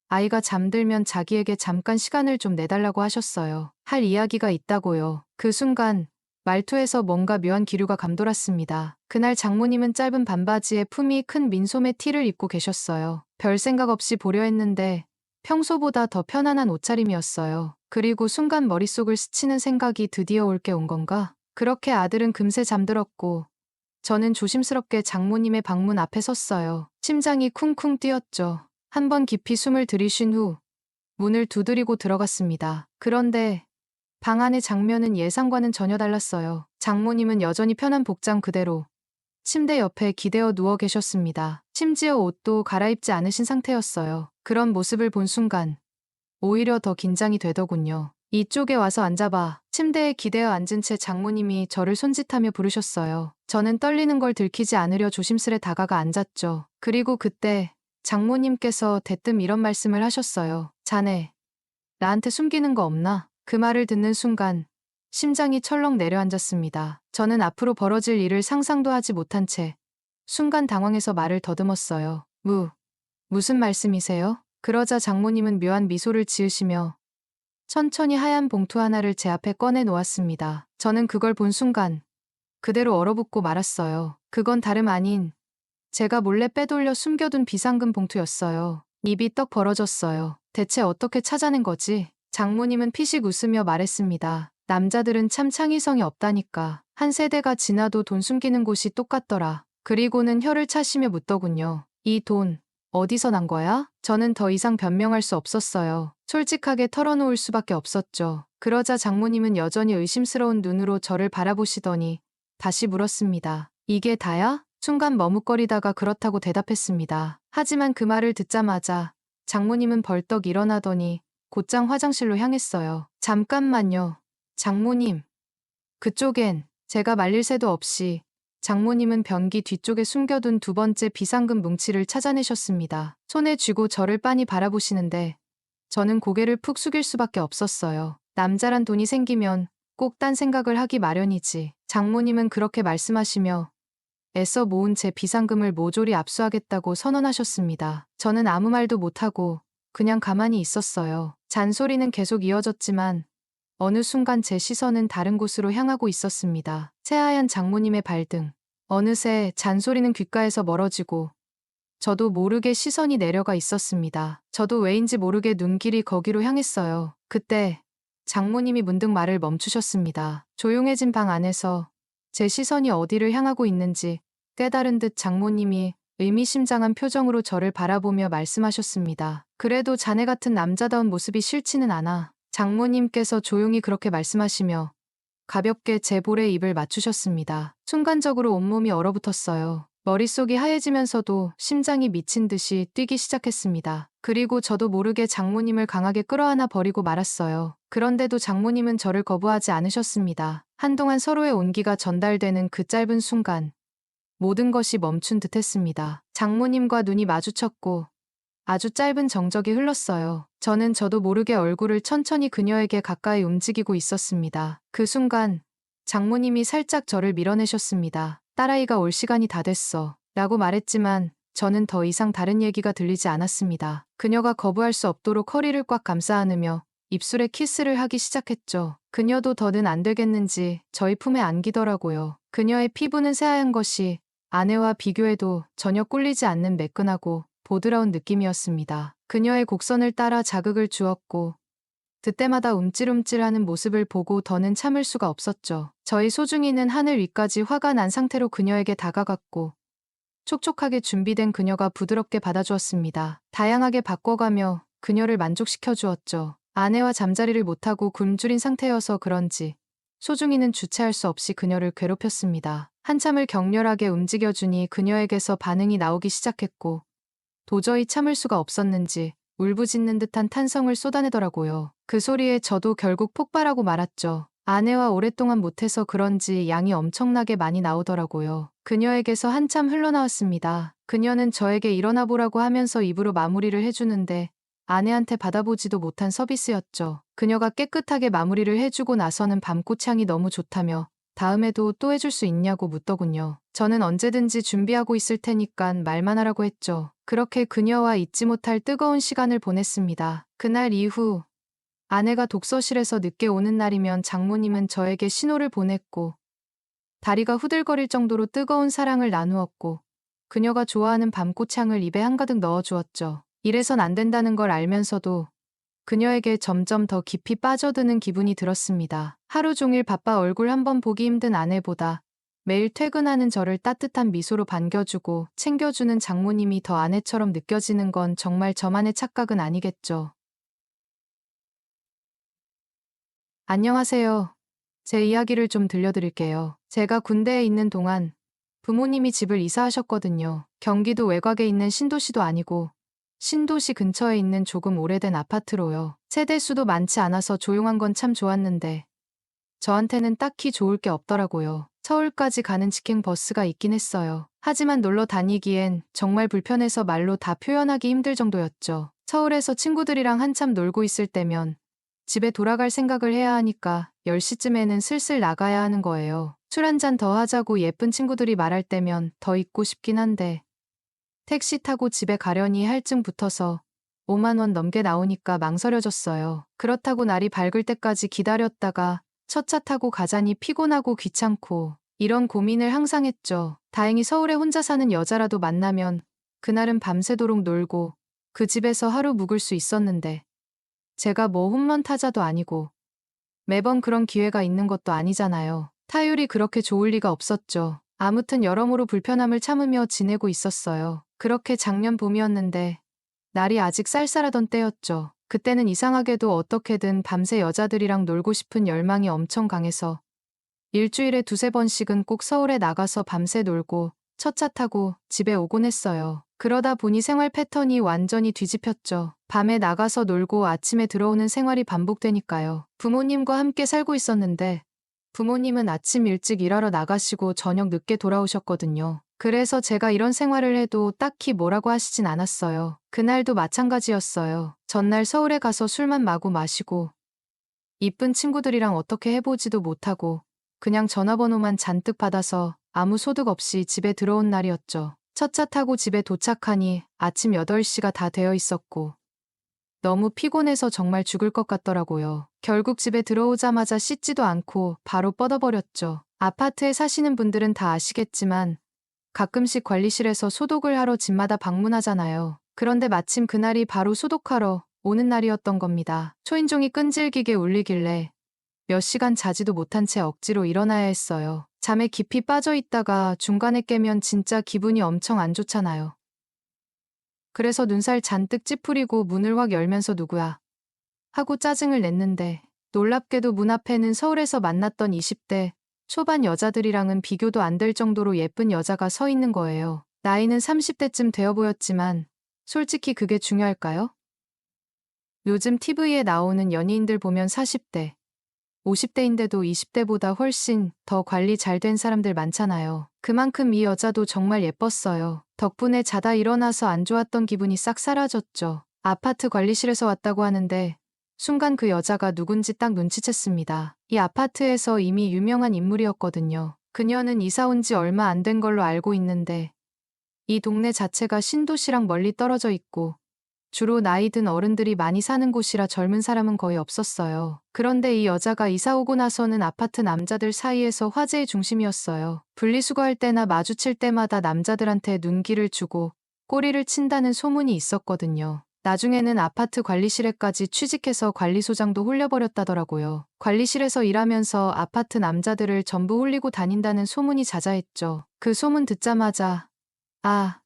아이가 잠들면 자기에게 잠깐 시간을 좀 내달라고 하셨어요. 할 이야기가 있다고요. 그 순간 말투에서 뭔가 묘한 기류가 감돌았습니다. 그날 장모님은 짧은 반바지에 품이 큰 민소매 티를 입고 계셨어요. 별 생각 없이 보려 했는데 평소보다 더 편안한 옷차림이었어요. 그리고 순간 머릿속을 스치는 생각이 드디어 올게 온 건가? 그렇게 아들은 금세 잠들었고 저는 조심스럽게 장모님의 방문 앞에 섰어요. 심장이 쿵쿵 뛰었죠. 한 번 깊이 숨을 들이쉰 후 문을 두드리고 들어갔습니다. 그런데 방 안의 장면은 예상과는 전혀 달랐어요. 장모님은 여전히 편한 복장 그대로 침대 옆에 기대어 누워 계셨습니다. 심지어 옷도 갈아입지 않으신 상태였어요. 그런 모습을 본 순간 오히려 더 긴장이 되더군요. 이쪽에 와서 앉아봐. 침대에 기대어 앉은 채 장모님이 저를 손짓하며 부르셨어요. 저는 떨리는 걸 들키지 않으려 조심스레 다가가 앉았죠. 그리고 그때 장모님께서 대뜸 이런 말씀을 하셨어요. 자네, 나한테 숨기는 거 없나? 그 말을 듣는 순간 심장이 철렁 내려앉았습니다. 저는 앞으로 벌어질 일을 상상도 하지 못한 채 순간 당황해서 말을 더듬었어요. 무슨 말씀이세요? 그러자 장모님은 묘한 미소를 지으시며 천천히 하얀 봉투 하나를 제 앞에 꺼내 놓았습니다. 저는 그걸 본 순간 그대로 얼어붙고 말았어요. 그건 다름 아닌 제가 몰래 빼돌려 숨겨둔 비상금 봉투였어요. 입이 떡 벌어졌어요. 대체 어떻게 찾아낸 거지? 장모님은 피식 웃으며 말했습니다. 남자들은 참 창의성이 없다니까. 한 세대가 지나도 돈 숨기는 곳이 똑같더라. 그리고는 혀를 차시며 묻더군요. 이 돈 어디서 난 거야? 저는 더 이상 변명할 수 없었어요. 솔직하게 털어놓을 수밖에 없었죠. 그러자 장모님은 여전히 의심스러운 눈으로 저를 바라보시더니 다시 물었습니다. 이게 다야? 순간 머뭇거리다가 그렇다고 대답했습니다. 하지만 그 말을 듣자마자 장모님은 벌떡 일어나더니 곧장 화장실로 향했어요. 잠깐만요. 장모님. 그쪽엔 제가 말릴 새도 없이 장모님은 변기 뒤쪽에 숨겨둔 두 번째 비상금 뭉치를 찾아내셨습니다. 손에 쥐고 저를 빤히 바라보시는데 저는 고개를 푹 숙일 수밖에 없었어요. 남자란 돈이 생기면 꼭 딴 생각을 하기 마련이지. 장모님은 그렇게 말씀하시며 애써 모은 제 비상금을 모조리 압수하겠다고 선언하셨습니다. 저는 아무 말도 못하고 그냥 가만히 있었어요. 잔소리는 계속 이어졌지만 어느 순간 제 시선은 다른 곳으로 향하고 있었습니다. 새하얀 장모님의 발등. 어느새 잔소리는 귓가에서 멀어지고 저도 모르게 시선이 내려가 있었습니다. 저도 왜인지 모르게 눈길이 거기로 향했어요. 그때 장모님이 문득 말을 멈추셨습니다. 조용해진 방 안에서 제 시선이 어디를 향하고 있는지 깨달은 듯 장모님이 의미심장한 표정으로 저를 바라보며 말씀하셨습니다. 그래도 자네 같은 남자다운 모습이 싫지는 않아. 장모님께서 조용히 그렇게 말씀하시며 가볍게 제 볼에 입을 맞추셨습니다. 순간적으로 온몸이 얼어붙었어요. 머릿속이 하얘지면서도 심장이 미친 듯이 뛰기 시작했습니다. 그리고 저도 모르게 장모님을 강하게 끌어안아 버리고 말았어요. 그런데도 장모님은 저를 거부하지 않으셨습니다. 한동안 서로의 온기가 전달되는 그 짧은 순간 모든 것이 멈춘 듯했습니다. 장모님과 눈이 마주쳤고 아주 짧은 정적이 흘렀어요. 저도 모르게 얼굴을 천천히 그녀에게 가까이 움직이고 있었습니다. 그 순간 장모님이 살짝 저를 밀어내셨습니다. 딸아이가 올 시간이 다 됐어. 라고 말했지만 저는 더 이상 다른 얘기가 들리지 않았습니다. 그녀가 거부할 수 없도록 허리를 꽉 감싸 안으며 입술에 키스를 하기 시작했죠. 그녀도 더는 안 되겠는지 저희 품에 안기더라고요. 그녀의 피부는 새하얀 것이 아내와 비교해도 전혀 꿀리지 않는 매끈하고 보드라운 느낌이었습니다. 그녀의 곡선을 따라 자극을 주었고 그때마다 움찔움찔하는 모습을 보고 더는 참을 수가 없었죠. 저희 소중이는 하늘 위까지 화가 난 상태로 그녀에게 다가갔고 촉촉하게 준비된 그녀가 부드럽게 받아주었습니다. 다양하게 바꿔가며 그녀를 만족시켜 주었죠. 아내와 잠자리를 못하고 굶주린 상태여서 그런지 소중이는 주체할 수 없이 그녀를 괴롭혔습니다. 한참을 격렬하게 움직여주니 그녀에게서 반응이 나오기 시작했고 도저히 참을 수가 없었는지 울부짖는 듯한 탄성을 쏟아내더라고요. 그 소리에 저도 결국 폭발하고 말았죠. 아내와 오랫동안 못해서 그런지 양이 엄청나게 많이 나오더라고요. 그녀에게서 한참 흘러나왔습니다. 그녀는 저에게 일어나 보라고 하면서 입으로 마무리를 해주는데 아내한테 받아보지도 못한 서비스였죠. 그녀가 깨끗하게 마무리를 해주고 나서는 밤꽃향이 너무 좋다며 다음에도 또 해줄 수 있냐고 묻더군요. 저는 언제든지 준비하고 있을 테니깐 말만 하라고 했죠. 그렇게 그녀와 잊지 못할 뜨거운 시간을 보냈습니다. 그날 이후 아내가 독서실에서 늦게 오는 날이면 장모님은 저에게 신호를 보냈고 다리가 후들거릴 정도로 뜨거운 사랑을 나누었고 그녀가 좋아하는 밤꽃향을 입에 한가득 넣어주었죠. 이래선 안 된다는 걸 알면서도 그녀에게 점점 더 깊이 빠져드는 기분이 들었습니다. 하루 종일 바빠 얼굴 한번 보기 힘든 아내보다 매일 퇴근하는 저를 따뜻한 미소로 반겨주고 챙겨주는 장모님이 더 아내처럼 느껴지는 건 정말 저만의 착각은 아니겠죠. 안녕하세요. 제 이야기를 좀 들려드릴게요. 제가 군대에 있는 동안 부모님이 집을 이사하셨거든요. 경기도 외곽에 있는 신도시도 아니고 신도시 근처에 있는 조금 오래된 아파트로요. 세대수도 많지 않아서 조용한 건 참 좋았는데 저한테는 딱히 좋을 게 없더라고요. 서울까지 가는 직행 버스가 있긴 했어요. 하지만 놀러 다니기엔 정말 불편해서 말로 다 표현하기 힘들 정도였죠. 서울에서 친구들이랑 한참 놀고 있을 때면 집에 돌아갈 생각을 해야 하니까 10시쯤에는 슬슬 나가야 하는 거예요. 술 한잔 더 하자고 예쁜 친구들이 말할 때면 더 있고 싶긴 한데 택시 타고 집에 가려니 할증 붙어서 5만 원 넘게 나오니까 망설여졌어요. 그렇다고 날이 밝을 때까지 기다렸다가 첫 차 타고 가자니 피곤하고 귀찮고 이런 고민을 항상 했죠. 다행히 서울에 혼자 사는 여자라도 만나면 그날은 밤새도록 놀고 그 집에서 하루 묵을 수 있었는데 제가 뭐 홈런 타자도 아니고 매번 그런 기회가 있는 것도 아니잖아요. 타율이 그렇게 좋을 리가 없었죠. 아무튼 여러모로 불편함을 참으며 지내고 있었어요. 그렇게 작년 봄이었는데 날이 아직 쌀쌀하던 때였죠. 그때는 이상하게도 어떻게든 밤새 여자들이랑 놀고 싶은 열망이 엄청 강해서 일주일에 두세 번씩은 꼭 서울에 나가서 밤새 놀고 첫 차 타고 집에 오곤 했어요. 그러다 보니 생활 패턴이 완전히 뒤집혔죠. 밤에 나가서 놀고 아침에 들어오는 생활이 반복되니까요. 부모님과 함께 살고 있었는데 부모님은 아침 일찍 일하러 나가시고 저녁 늦게 돌아오셨거든요. 그래서 제가 이런 생활을 해도 딱히 뭐라고 하시진 않았어요. 그날도 마찬가지였어요. 전날 서울에 가서 술만 마구 마시고 이쁜 친구들이랑 어떻게 해보지도 못하고 그냥 전화번호만 잔뜩 받아서 아무 소득 없이 집에 들어온 날이었죠. 첫 차 타고 집에 도착하니 아침 8시가 다 되어 있었고 너무 피곤해서 정말 죽을 것 같더라고요. 결국 집에 들어오자마자 씻지도 않고 바로 뻗어버렸죠. 아파트에 사시는 분들은 다 아시겠지만 가끔씩 관리실에서 소독을 하러 집마다 방문하잖아요. 그런데 마침 그날이 바로 소독하러 오는 날이었던 겁니다. 초인종이 끈질기게 울리길래 몇 시간 자지도 못한 채 억지로 일어나야 했어요. 잠에 깊이 빠져 있다가 중간에 깨면 진짜 기분이 엄청 안 좋잖아요. 그래서 눈살 잔뜩 찌푸리고 문을 확 열면서 누구야 하고 짜증을 냈는데 놀랍게도 문 앞에는 서울에서 만났던 20대 초반 여자들이랑은 비교도 안 될 정도로 예쁜 여자가 서 있는 거예요. 나이는 30대쯤 되어 보였지만 솔직히 그게 중요할까요? 요즘 TV에 나오는 연예인들 보면 40대, 50대인데도 20대보다 훨씬 더 관리 잘 된 사람들 많잖아요. 그만큼 이 여자도 정말 예뻤어요. 덕분에 자다 일어나서 안 좋았던 기분이 싹 사라졌죠. 아파트 관리실에서 왔다고 하는데 순간 그 여자가 누군지 딱 눈치챘습니다. 이 아파트에서 이미 유명한 인물이었거든요. 그녀는 이사 온 지 얼마 안 된 걸로 알고 있는데 이 동네 자체가 신도시랑 멀리 떨어져 있고 주로 나이 든 어른들이 많이 사는 곳이라 젊은 사람은 거의 없었어요. 그런데 이 여자가 이사 오고 나서는 아파트 남자들 사이에서 화제의 중심이었어요. 분리수거할 때나 마주칠 때마다 남자들한테 눈길을 주고 꼬리를 친다는 소문이 있었거든요. 나중에는 아파트 관리실에까지 취직해서 관리소장도 홀려버렸다더라고요. 관리실에서 일하면서 아파트 남자들을 전부 홀리고 다닌다는 소문이 자자했죠. 그 소문 듣자마자 아,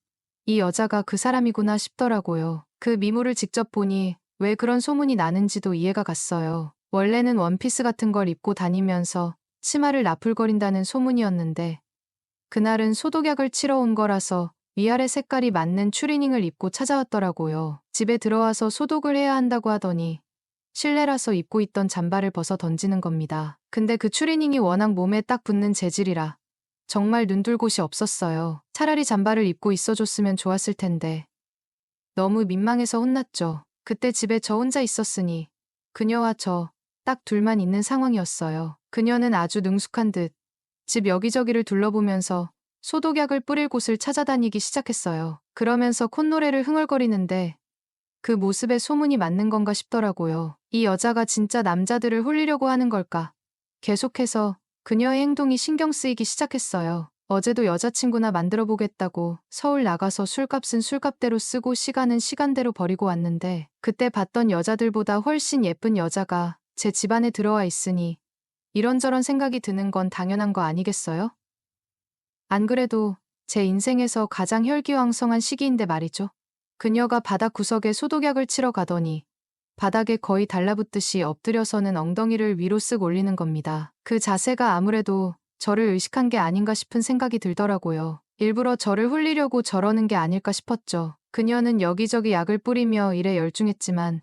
이 여자가 그 사람이구나 싶더라고요. 그 미모를 직접 보니 왜 그런 소문이 나는지도 이해가 갔어요. 원래는 원피스 같은 걸 입고 다니면서 치마를 나풀거린다는 소문이었는데 그날은 소독약을 치러 온 거라서 위아래 색깔이 맞는 추리닝을 입고 찾아왔더라고요. 집에 들어와서 소독을 해야 한다고 하더니 실내라서 입고 있던 잠바를 벗어 던지는 겁니다. 근데 그 추리닝이 워낙 몸에 딱 붙는 재질이라 정말 눈둘 곳이 없었어요. 차라리 잠바를 입고 있어줬으면 좋았을 텐데 너무 민망해서 혼났죠. 그때 집에 저 혼자 있었으니 그녀와 저 딱 둘만 있는 상황이었어요. 그녀는 아주 능숙한 듯 집 여기저기를 둘러보면서 소독약을 뿌릴 곳을 찾아다니기 시작했어요. 그러면서 콧노래를 흥얼거리는데 그 모습에 소문이 맞는 건가 싶더라고요. 이 여자가 진짜 남자들을 홀리려고 하는 걸까? 계속해서 그녀의 행동이 신경 쓰이기 시작했어요. 어제도 여자친구나 만들어 보겠다고 서울 나가서 술값은 술값대로 쓰고 시간은 시간대로 버리고 왔는데 그때 봤던 여자들보다 훨씬 예쁜 여자가 제 집안에 들어와 있으니 이런저런 생각이 드는 건 당연한 거 아니겠어요? 안 그래도 제 인생에서 가장 혈기왕성한 시기인데 말이죠. 그녀가 바닥 구석에 소독약을 치러 가더니 바닥에 거의 달라붙듯이 엎드려서는 엉덩이를 위로 쓱 올리는 겁니다. 그 자세가 아무래도 저를 의식한 게 아닌가 싶은 생각이 들더라고요. 일부러 저를 홀리려고 저러는 게 아닐까 싶었죠. 그녀는 여기저기 약을 뿌리며 일에 열중했지만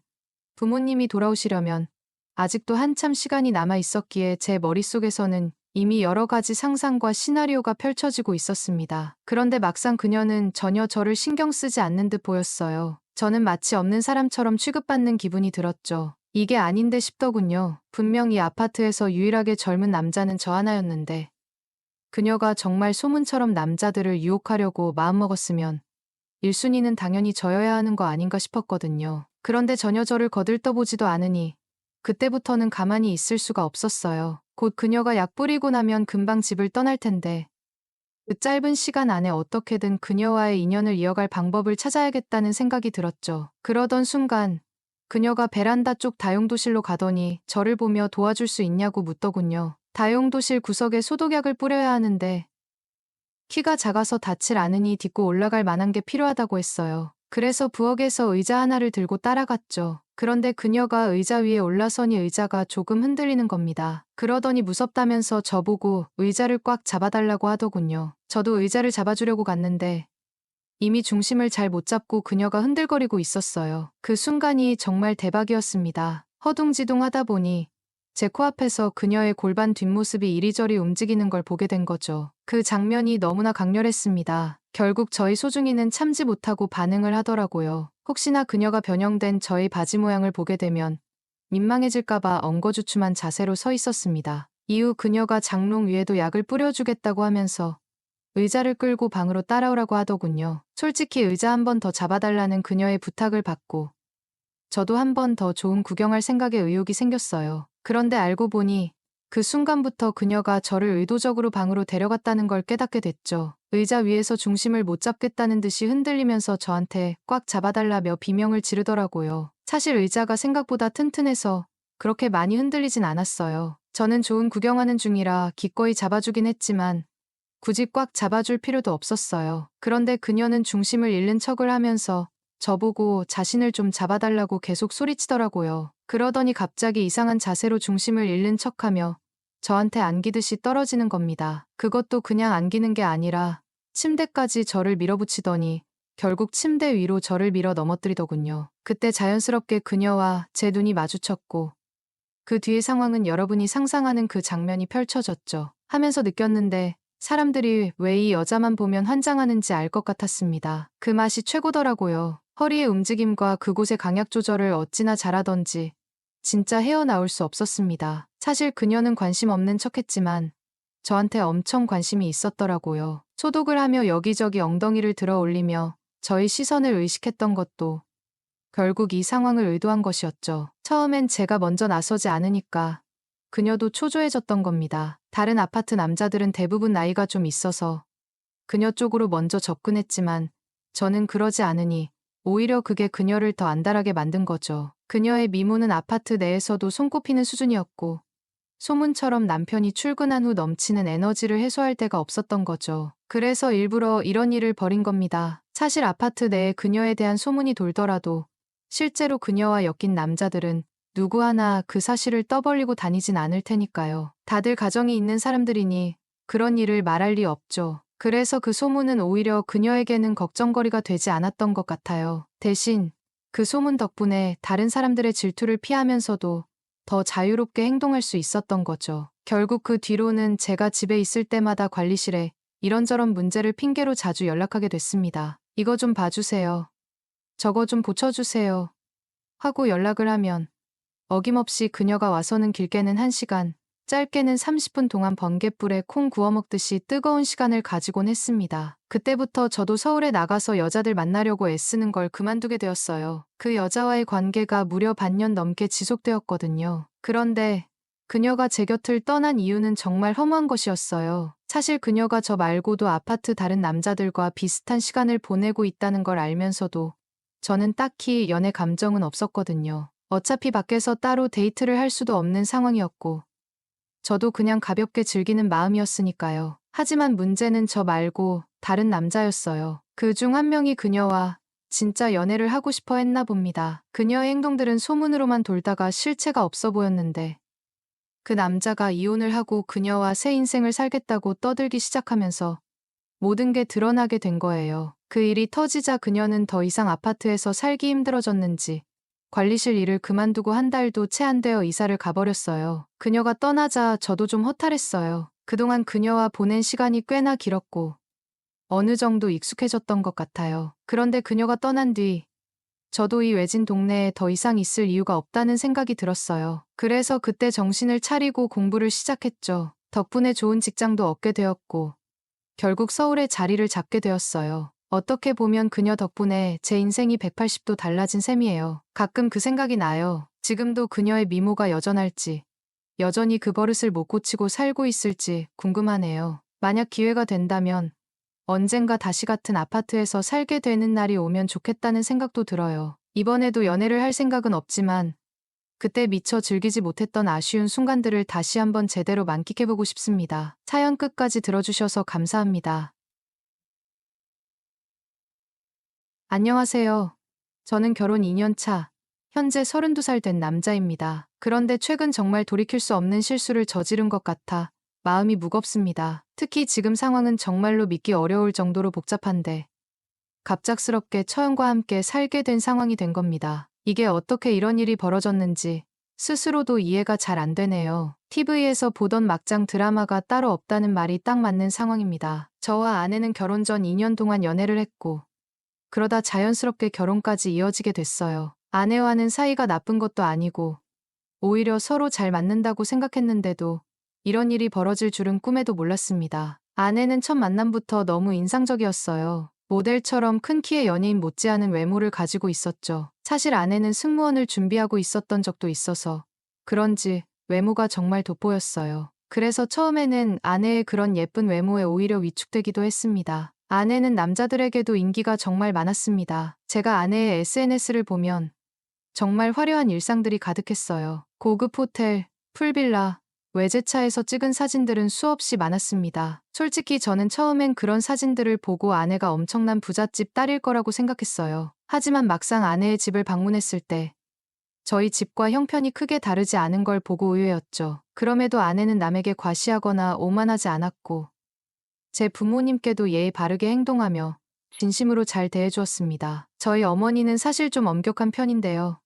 부모님이 돌아오시려면 아직도 한참 시간이 남아 있었기에 제 머릿속에서는 이미 여러 가지 상상과 시나리오가 펼쳐지고 있었습니다. 그런데 막상 그녀는 전혀 저를 신경 쓰지 않는 듯 보였어요. 저는 마치 없는 사람처럼 취급받는 기분이 들었죠. 이게 아닌데 싶더군요. 분명 이 아파트에서 유일하게 젊은 남자는 저 하나였는데 그녀가 정말 소문처럼 남자들을 유혹하려고 마음먹었으면 1순위는 당연히 저여야 하는 거 아닌가 싶었거든요. 그런데 전혀 저를 거들떠보지도 않으니 그때부터는 가만히 있을 수가 없었어요. 곧 그녀가 약 뿌리고 나면 금방 집을 떠날 텐데 그 짧은 시간 안에 어떻게든 그녀와의 인연을 이어갈 방법을 찾아야겠다는 생각이 들었죠. 그러던 순간 그녀가 베란다 쪽 다용도실로 가더니 저를 보며 도와줄 수 있냐고 묻더군요. 다용도실 구석에 소독약을 뿌려야 하는데 키가 작아서 닿질 않으니 딛고 올라갈 만한 게 필요하다고 했어요. 그래서 부엌에서 의자 하나를 들고 따라갔죠. 그런데 그녀가 의자 위에 올라서니 의자가 조금 흔들리는 겁니다. 그러더니 무섭다면서 저보고 의자를 꽉 잡아달라고 하더군요. 저도 의자를 잡아주려고 갔는데 이미 중심을 잘 못 잡고 그녀가 흔들거리고 있었어요. 그 순간이 정말 대박이었습니다. 허둥지둥 하다 보니 제 코앞에서 그녀의 골반 뒷모습이 이리저리 움직이는 걸 보게 된 거죠. 그 장면이 너무나 강렬했습니다. 결국 저희 소중이는 참지 못하고 반응을 하더라고요. 혹시나 그녀가 변형된 저희 바지 모양을 보게 되면 민망해질까봐 엉거주춤한 자세로 서 있었습니다. 이후 그녀가 장롱 위에도 약을 뿌려주겠다고 하면서 의자를 끌고 방으로 따라오라고 하더군요. 솔직히 의자 한 번 더 잡아달라는 그녀의 부탁을 받고 저도 한 번 더 좋은 구경할 생각에 의욕이 생겼어요. 그런데 알고 보니 그 순간부터 그녀가 저를 의도적으로 방으로 데려갔다는 걸 깨닫게 됐죠. 의자 위에서 중심을 못 잡겠다는 듯이 흔들리면서 저한테 꽉 잡아달라며 비명을 지르더라고요. 사실 의자가 생각보다 튼튼해서 그렇게 많이 흔들리진 않았어요. 저는 좋은 구경하는 중이라 기꺼이 잡아주긴 했지만 굳이 꽉 잡아줄 필요도 없었어요. 그런데 그녀는 중심을 잃는 척을 하면서 저보고 자신을 좀 잡아달라고 계속 소리치더라고요. 그러더니 갑자기 이상한 자세로 중심을 잃는 척하며 저한테 안기듯이 떨어지는 겁니다. 그것도 그냥 안기는 게 아니라 침대까지 저를 밀어붙이더니 결국 침대 위로 저를 밀어 넘어뜨리더군요. 그때 자연스럽게 그녀와 제 눈이 마주쳤고 그 뒤의 상황은 여러분이 상상하는 그 장면이 펼쳐졌죠. 하면서 느꼈는데 사람들이 왜 이 여자만 보면 환장하는지 알 것 같았습니다. 그 맛이 최고더라고요. 허리의 움직임과 그곳의 강약 조절을 어찌나 잘하던지 진짜 헤어나올 수 없었습니다. 사실 그녀는 관심 없는 척했지만 저한테 엄청 관심이 있었더라고요. 소독을 하며 여기저기 엉덩이를 들어 올리며 저희 시선을 의식했던 것도 결국 이 상황을 의도한 것이었죠. 처음엔 제가 먼저 나서지 않으니까 그녀도 초조해졌던 겁니다. 다른 아파트 남자들은 대부분 나이가 좀 있어서 그녀 쪽으로 먼저 접근했지만 저는 그러지 않으니 오히려 그게 그녀를 더 안달하게 만든 거죠. 그녀의 미모는 아파트 내에서도 손꼽히는 수준이었고 소문처럼 남편이 출근한 후 넘치는 에너지를 해소할 데가 없었던 거죠. 그래서 일부러 이런 일을 벌인 겁니다. 사실 아파트 내에 그녀에 대한 소문이 돌더라도 실제로 그녀와 엮인 남자들은 누구 하나 그 사실을 떠벌리고 다니진 않을 테니까요. 다들 가정이 있는 사람들이니 그런 일을 말할 리 없죠. 그래서 그 소문은 오히려 그녀에게는 걱정거리가 되지 않았던 것 같아요. 대신 그 소문 덕분에 다른 사람들의 질투를 피하면서도 더 자유롭게 행동할 수 있었던 거죠. 결국 그 뒤로는 제가 집에 있을 때마다 관리실에 이런저런 문제를 핑계로 자주 연락하게 됐습니다. 이거 좀 봐주세요. 저거 좀 고쳐주세요. 하고 연락을 하면 어김없이 그녀가 와서는 길게는 1시간, 짧게는 30분 동안 번갯불에 콩 구워 먹듯이 뜨거운 시간을 가지곤 했습니다. 그때부터 저도 서울에 나가서 여자들 만나려고 애쓰는 걸 그만두게 되었어요. 그 여자와의 관계가 무려 반년 넘게 지속되었거든요. 그런데 그녀가 제 곁을 떠난 이유는 정말 허무한 것이었어요. 사실 그녀가 저 말고도 아파트 다른 남자들과 비슷한 시간을 보내고 있다는 걸 알면서도 저는 딱히 연애 감정은 없었거든요. 어차피 밖에서 따로 데이트를 할 수도 없는 상황이었고 저도 그냥 가볍게 즐기는 마음이었으니까요. 하지만 문제는 저 말고 다른 남자였어요. 그 중 한 명이 그녀와 진짜 연애를 하고 싶어 했나 봅니다. 그녀의 행동들은 소문으로만 돌다가 실체가 없어 보였는데 그 남자가 이혼을 하고 그녀와 새 인생을 살겠다고 떠들기 시작하면서 모든 게 드러나게 된 거예요. 그 일이 터지자 그녀는 더 이상 아파트에서 살기 힘들어졌는지 관리실 일을 그만두고 한 달도 채 안 되어 이사를 가버렸어요. 그녀가 떠나자 저도 좀 허탈했어요. 그동안 그녀와 보낸 시간이 꽤나 길었고 어느 정도 익숙해졌던 것 같아요. 그런데 그녀가 떠난 뒤 저도 이 외진 동네에 더 이상 있을 이유가 없다는 생각이 들었어요. 그래서 그때 정신을 차리고 공부를 시작했죠. 덕분에 좋은 직장도 얻게 되었고 결국 서울에 자리를 잡게 되었어요. 어떻게 보면 그녀 덕분에 제 인생이 180도 달라진 셈이에요. 가끔 그 생각이 나요. 지금도 그녀의 미모가 여전할지, 여전히 그 버릇을 못 고치고 살고 있을지 궁금하네요. 만약 기회가 된다면 언젠가 다시 같은 아파트에서 살게 되는 날이 오면 좋겠다는 생각도 들어요. 이번에도 연애를 할 생각은 없지만 그때 미처 즐기지 못했던 아쉬운 순간들을 다시 한번 제대로 만끽해보고 싶습니다. 사연 끝까지 들어주셔서 감사합니다. 안녕하세요. 저는 결혼 2년 차, 현재 32살 된 남자입니다. 그런데 최근 정말 돌이킬 수 없는 실수를 저지른 것 같아 마음이 무겁습니다. 특히 지금 상황은 정말로 믿기 어려울 정도로 복잡한데 갑작스럽게 처형과 함께 살게 된 상황이 된 겁니다. 이게 어떻게 이런 일이 벌어졌는지 스스로도 이해가 잘 안 되네요. TV에서 보던 막장 드라마가 따로 없다는 말이 딱 맞는 상황입니다. 저와 아내는 결혼 전 2년 동안 연애를 했고 그러다 자연스럽게 결혼까지 이어지게 됐어요. 아내와는 사이가 나쁜 것도 아니고 오히려 서로 잘 맞는다고 생각했는데도 이런 일이 벌어질 줄은 꿈에도 몰랐습니다. 아내는 첫 만남부터 너무 인상적이었어요. 모델처럼 큰 키의 연예인 못지않은 외모를 가지고 있었죠. 사실 아내는 승무원을 준비하고 있었던 적도 있어서 그런지 외모가 정말 돋보였어요. 그래서 처음에는 아내의 그런 예쁜 외모에 오히려 위축되기도 했습니다. 아내는 남자들에게도 인기가 정말 많았습니다. 제가 아내의 SNS를 보면 정말 화려한 일상들이 가득했어요. 고급 호텔, 풀빌라, 외제차에서 찍은 사진들은 수없이 많았습니다. 솔직히 저는 처음엔 그런 사진들을 보고 아내가 엄청난 부잣집 딸일 거라고 생각했어요. 하지만 막상 아내의 집을 방문했을 때 저희 집과 형편이 크게 다르지 않은 걸 보고 의외였죠. 그럼에도 아내는 남에게 과시하거나 오만하지 않았고 제 부모님께도 예의 바르게 행동하며 진심으로 잘 대해주었습니다. 저희 어머니는 사실 좀 엄격한 편인데요.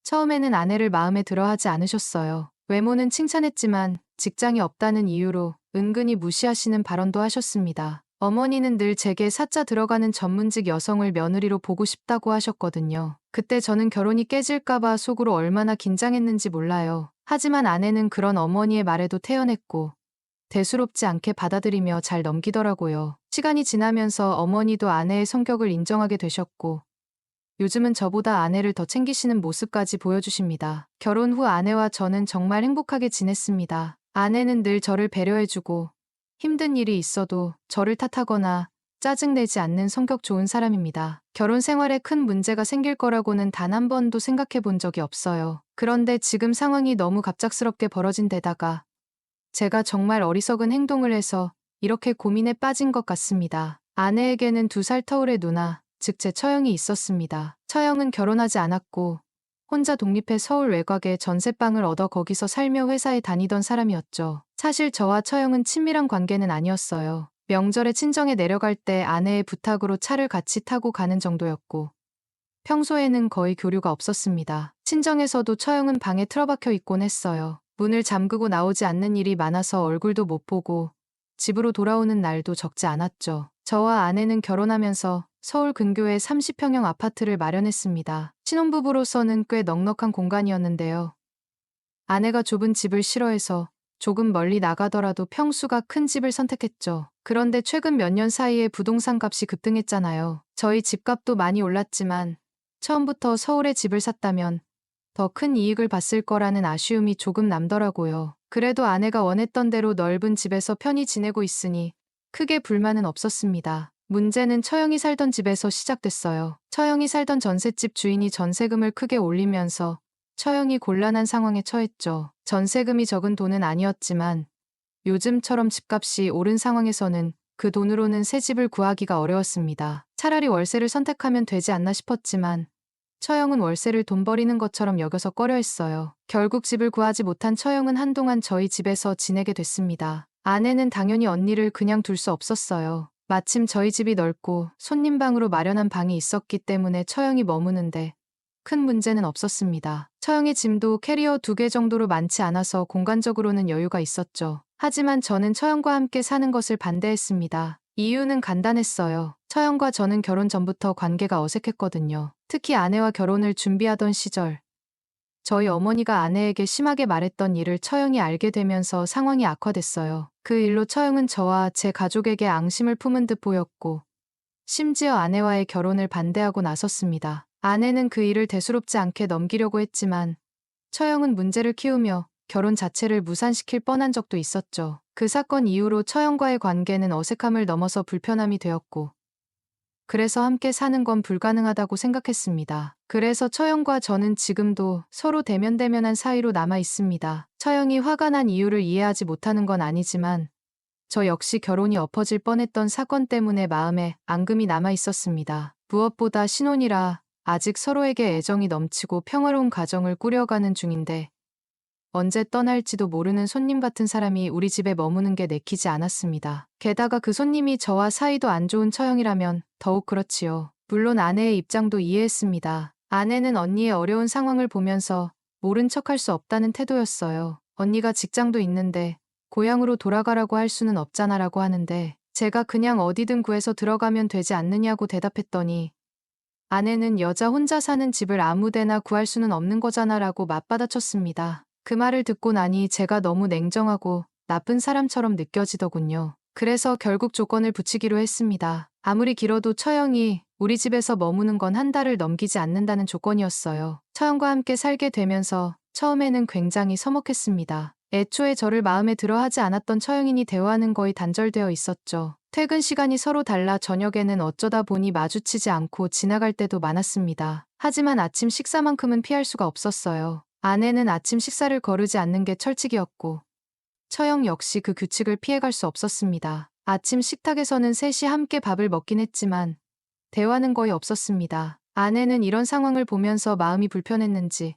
처음에는 아내를 마음에 들어 하지 않으셨어요. 외모는 칭찬했지만 직장이 없다는 이유로 은근히 무시하시는 발언도 하셨습니다. 어머니는 늘 제게 사자 들어가는 전문직 여성을 며느리로 보고 싶다고 하셨거든요. 그때 저는 결혼이 깨질까봐 속으로 얼마나 긴장했는지 몰라요. 하지만 아내는 그런 어머니의 말에도 태연했고 대수롭지 않게 받아들이며 잘 넘기더라고요. 시간이 지나면서 어머니도 아내의 성격을 인정하게 되셨고 요즘은 저보다 아내를 더 챙기시는 모습까지 보여주십니다. 결혼 후 아내와 저는 정말 행복하게 지냈습니다. 아내는 늘 저를 배려해주고 힘든 일이 있어도 저를 탓하거나 짜증내지 않는 성격 좋은 사람입니다. 결혼 생활에 큰 문제가 생길 거라고는 단 한 번도 생각해 본 적이 없어요. 그런데 지금 상황이 너무 갑작스럽게 벌어진 데다가 제가 정말 어리석은 행동을 해서 이렇게 고민에 빠진 것 같습니다. 아내에게는 2살 터울의 누나, 즉 제 처형이 있었습니다. 처형은 결혼하지 않았고 혼자 독립해 서울 외곽에 전셋방을 얻어 거기서 살며 회사에 다니던 사람이었죠. 사실 저와 처형은 친밀한 관계는 아니었어요. 명절에 친정에 내려갈 때 아내의 부탁으로 차를 같이 타고 가는 정도였고 평소에는 거의 교류가 없었습니다. 친정에서도 처형은 방에 틀어박혀 있곤 했어요. 문을 잠그고 나오지 않는 일이 많아서 얼굴도 못 보고 집으로 돌아오는 날도 적지 않았죠. 저와 아내는 결혼하면서 서울 근교에 30평형 아파트를 마련했습니다. 신혼부부로서는 꽤 넉넉한 공간이었는데요. 아내가 좁은 집을 싫어해서 조금 멀리 나가더라도 평수가 큰 집을 선택했죠. 그런데 최근 몇 년 사이에 부동산 값이 급등했잖아요. 저희 집값도 많이 올랐지만 처음부터 서울에 집을 샀다면 더 큰 이익을 봤을 거라는 아쉬움이 조금 남더라고요. 그래도 아내가 원했던 대로 넓은 집에서 편히 지내고 있으니 크게 불만은 없었습니다. 문제는 처형이 살던 집에서 시작됐어요. 처형이 살던 전셋집 주인이 전세금을 크게 올리면서 처형이 곤란한 상황에 처했죠. 전세금이 적은 돈은 아니었지만 요즘처럼 집값이 오른 상황에서는 그 돈으로는 새 집을 구하기가 어려웠습니다. 차라리 월세를 선택하면 되지 않나 싶었지만 처형은 월세를 돈 버리는 것처럼 여겨서 꺼려했어요. 결국 집을 구하지 못한 처형은 한동안 저희 집에서 지내게 됐습니다. 아내는 당연히 언니를 그냥 둘 수 없었어요. 마침 저희 집이 넓고 손님방으로 마련한 방이 있었기 때문에 처형이 머무는데 큰 문제는 없었습니다. 처형의 짐도 캐리어 2개 정도로 많지 않아서 공간적으로는 여유가 있었죠. 하지만 저는 처형과 함께 사는 것을 반대했습니다. 이유는 간단했어요. 처형과 저는 결혼 전부터 관계가 어색했거든요. 특히 아내와 결혼을 준비하던 시절 저희 어머니가 아내에게 심하게 말했던 일을 처형이 알게 되면서 상황이 악화됐어요. 그 일로 처형은 저와 제 가족에게 앙심을 품은 듯 보였고 심지어 아내와의 결혼을 반대하고 나섰습니다. 아내는 그 일을 대수롭지 않게 넘기려고 했지만 처형은 문제를 키우며 결혼 자체를 무산시킬 뻔한 적도 있었죠. 그 사건 이후로 처형과의 관계는 어색함을 넘어서 불편함이 되었고 그래서 함께 사는 건 불가능하다고 생각했습니다. 그래서 처형과 저는 지금도 서로 대면대면한 사이로 남아 있습니다. 처형이 화가 난 이유를 이해하지 못하는 건 아니지만 저 역시 결혼이 엎어질 뻔했던 사건 때문에 마음에 앙금이 남아 있었습니다. 무엇보다 신혼이라 아직 서로에게 애정이 넘치고 평화로운 가정을 꾸려가는 중인데 언제 떠날지도 모르는 손님 같은 사람이 우리 집에 머무는 게 내키지 않았습니다. 게다가 그 손님이 저와 사이도 안 좋은 처형이라면 더욱 그렇지요. 물론 아내의 입장도 이해했습니다. 아내는 언니의 어려운 상황을 보면서 모른 척할 수 없다는 태도였어요. 언니가 직장도 있는데 고향으로 돌아가라고 할 수는 없잖아라고 하는데 제가 그냥 어디든 구해서 들어가면 되지 않느냐고 대답했더니 아내는 여자 혼자 사는 집을 아무데나 구할 수는 없는 거잖아라고 맞받아쳤습니다. 그 말을 듣고 나니 제가 너무 냉정하고 나쁜 사람처럼 느껴지더군요. 그래서 결국 조건을 붙이기로 했습니다. 아무리 길어도 처형이 우리 집에서 머무는 건 한 달을 넘기지 않는다는 조건이었어요. 처형과 함께 살게 되면서 처음에는 굉장히 서먹했습니다. 애초에 저를 마음에 들어 하지 않았던 처형이니 대화는 거의 단절되어 있었죠. 퇴근 시간이 서로 달라 저녁에는 어쩌다 보니 마주치지 않고 지나갈 때도 많았습니다. 하지만 아침 식사만큼은 피할 수가 없었어요. 아내는 아침 식사를 거르지 않는 게 철칙이었고 처형 역시 그 규칙을 피해갈 수 없었습니다. 아침 식탁에서는 셋이 함께 밥을 먹긴 했지만 대화는 거의 없었습니다. 아내는 이런 상황을 보면서 마음이 불편했는지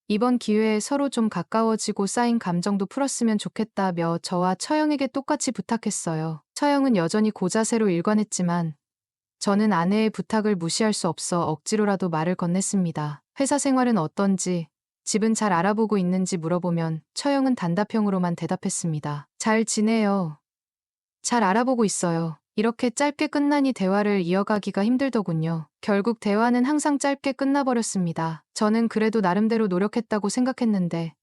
이번 기회에 서로 좀 가까워지고 쌓인 감정도 풀었으면 좋겠다며 저와 처형에게 똑같이 부탁했어요. 처형은 여전히 고자세로 일관했지만 저는 아내의 부탁을 무시할 수 없어 억지로라도 말을 건넸습니다. 회사 생활은 어떤지, 집은 잘 알아보고 있는지 물어보면 처형은 단답형으로만 대답했습니다. 잘 지내요. 잘 알아보고 있어요. 이렇게 짧게 끝나니 대화를 이어가기가 힘들더군요. 결국 대화는 항상 짧게 끝나버렸습니다. 저는 그래도 나름대로 노력했다고 생각했는데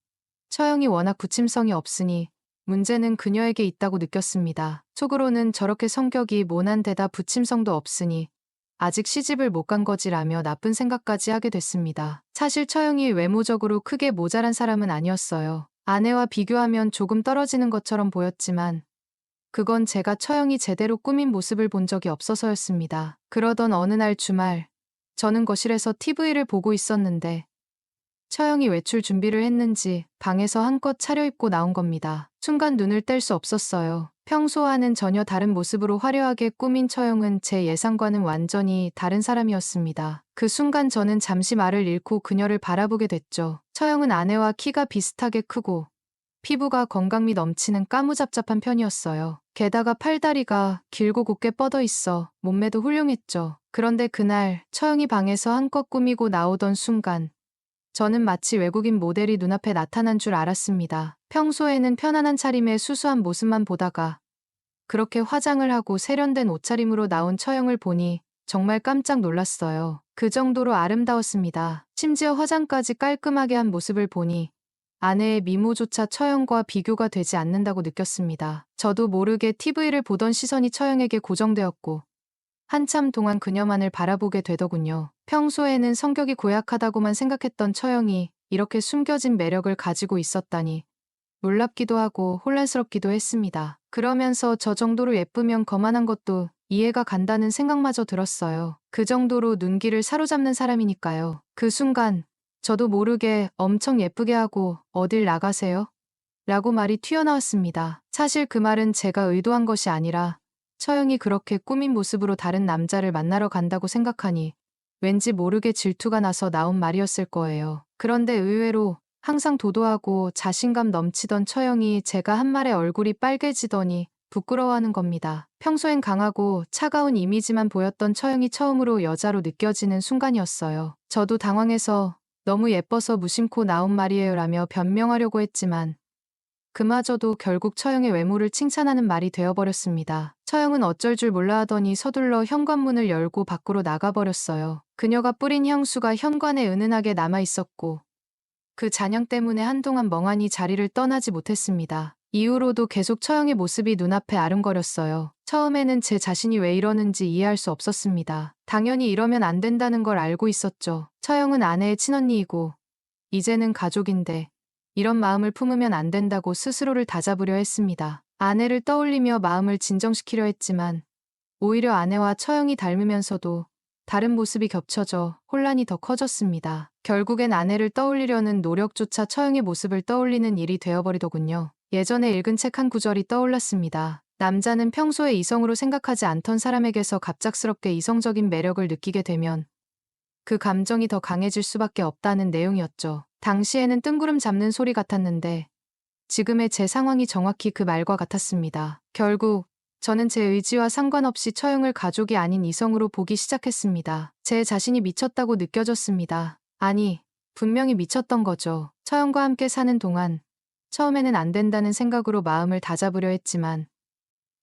처형이 워낙 부침성이 없으니 문제는 그녀에게 있다고 느꼈습니다. 속으로는 저렇게 성격이 모난데다 부침성도 없으니 아직 시집을 못 간 거지라며 나쁜 생각까지 하게 됐습니다. 사실 처형이 외모적으로 크게 모자란 사람은 아니었어요. 아내와 비교하면 조금 떨어지는 것처럼 보였지만 그건 제가 처형이 제대로 꾸민 모습을 본 적이 없어서였습니다. 그러던 어느 날 주말, 저는 거실에서 TV를 보고 있었는데 처형이 외출 준비를 했는지 방에서 한껏 차려입고 나온 겁니다. 순간 눈을 뗄 수 없었어요. 평소와는 전혀 다른 모습으로 화려하게 꾸민 처형은 제 예상과는 완전히 다른 사람이었습니다. 그 순간 저는 잠시 말을 잃고 그녀를 바라보게 됐죠. 처형은 아내와 키가 비슷하게 크고 피부가 건강미 넘치는 까무잡잡한 편이었어요. 게다가 팔다리가 길고 곱게 뻗어 있어 몸매도 훌륭했죠. 그런데 그날 처형이 방에서 한껏 꾸미고 나오던 순간 저는 마치 외국인 모델이 눈앞에 나타난 줄 알았습니다. 평소에는 편안한 차림의 수수한 모습만 보다가 그렇게 화장을 하고 세련된 옷차림으로 나온 처형을 보니 정말 깜짝 놀랐어요. 그 정도로 아름다웠습니다. 심지어 화장까지 깔끔하게 한 모습을 보니 아내의 미모조차 처형과 비교가 되지 않는다고 느꼈습니다. 저도 모르게 TV를 보던 시선이 처형에게 고정되었고 한참 동안 그녀만을 바라보게 되더군요. 평소에는 성격이 고약하다고만 생각했던 처형이 이렇게 숨겨진 매력을 가지고 있었다니 놀랍기도 하고 혼란스럽기도 했습니다. 그러면서 저 정도로 예쁘면 거만한 것도 이해가 간다는 생각마저 들었어요. 그 정도로 눈길을 사로잡는 사람이니까요. 그 순간 저도 모르게 엄청 예쁘게 하고 어딜 나가세요? 라고 말이 튀어나왔습니다. 사실 그 말은 제가 의도한 것이 아니라 처형이 그렇게 꾸민 모습으로 다른 남자를 만나러 간다고 생각하니 왠지 모르게 질투가 나서 나온 말이었을 거예요. 그런데 의외로 항상 도도하고 자신감 넘치던 처형이 제가 한 말에 얼굴이 빨개지더니 부끄러워하는 겁니다. 평소엔 강하고 차가운 이미지만 보였던 처형이 처음으로 여자로 느껴지는 순간이었어요. 저도 당황해서 너무 예뻐서 무심코 나온 말이에요 라며 변명하려고 했지만 그마저도 결국 처형의 외모를 칭찬하는 말이 되어버렸습니다. 처형은 어쩔 줄 몰라 하더니 서둘러 현관문을 열고 밖으로 나가버렸어요. 그녀가 뿌린 향수가 현관에 은은하게 남아있었고 그 잔향 때문에 한동안 멍하니 자리를 떠나지 못했습니다. 이후로도 계속 처형의 모습이 눈앞에 아른거렸어요. 처음에는 제 자신이 왜 이러는지 이해할 수 없었습니다. 당연히 이러면 안 된다는 걸 알고 있었죠. 처형은 아내의 친언니이고 이제는 가족인데 이런 마음을 품으면 안 된다고 스스로를 다잡으려 했습니다. 아내를 떠올리며 마음을 진정시키려 했지만 오히려 아내와 처형이 닮으면서도 다른 모습이 겹쳐져 혼란이 더 커졌습니다. 결국엔 아내를 떠올리려는 노력조차 처형의 모습을 떠올리는 일이 되어버리더군요. 예전에 읽은 책 한 구절이 떠올랐습니다. 남자는 평소에 이성으로 생각하지 않던 사람에게서 갑작스럽게 이성적인 매력을 느끼게 되면 그 감정이 더 강해질 수밖에 없다는 내용이었죠. 당시에는 뜬구름 잡는 소리 같았는데 지금의 제 상황이 정확히 그 말과 같았습니다. 결국 저는 제 의지와 상관없이 처형을 가족이 아닌 이성으로 보기 시작했습니다. 제 자신이 미쳤다고 느껴졌습니다. 아니, 분명히 미쳤던 거죠. 처형과 함께 사는 동안 처음에는 안 된다는 생각으로 마음을 다잡으려 했지만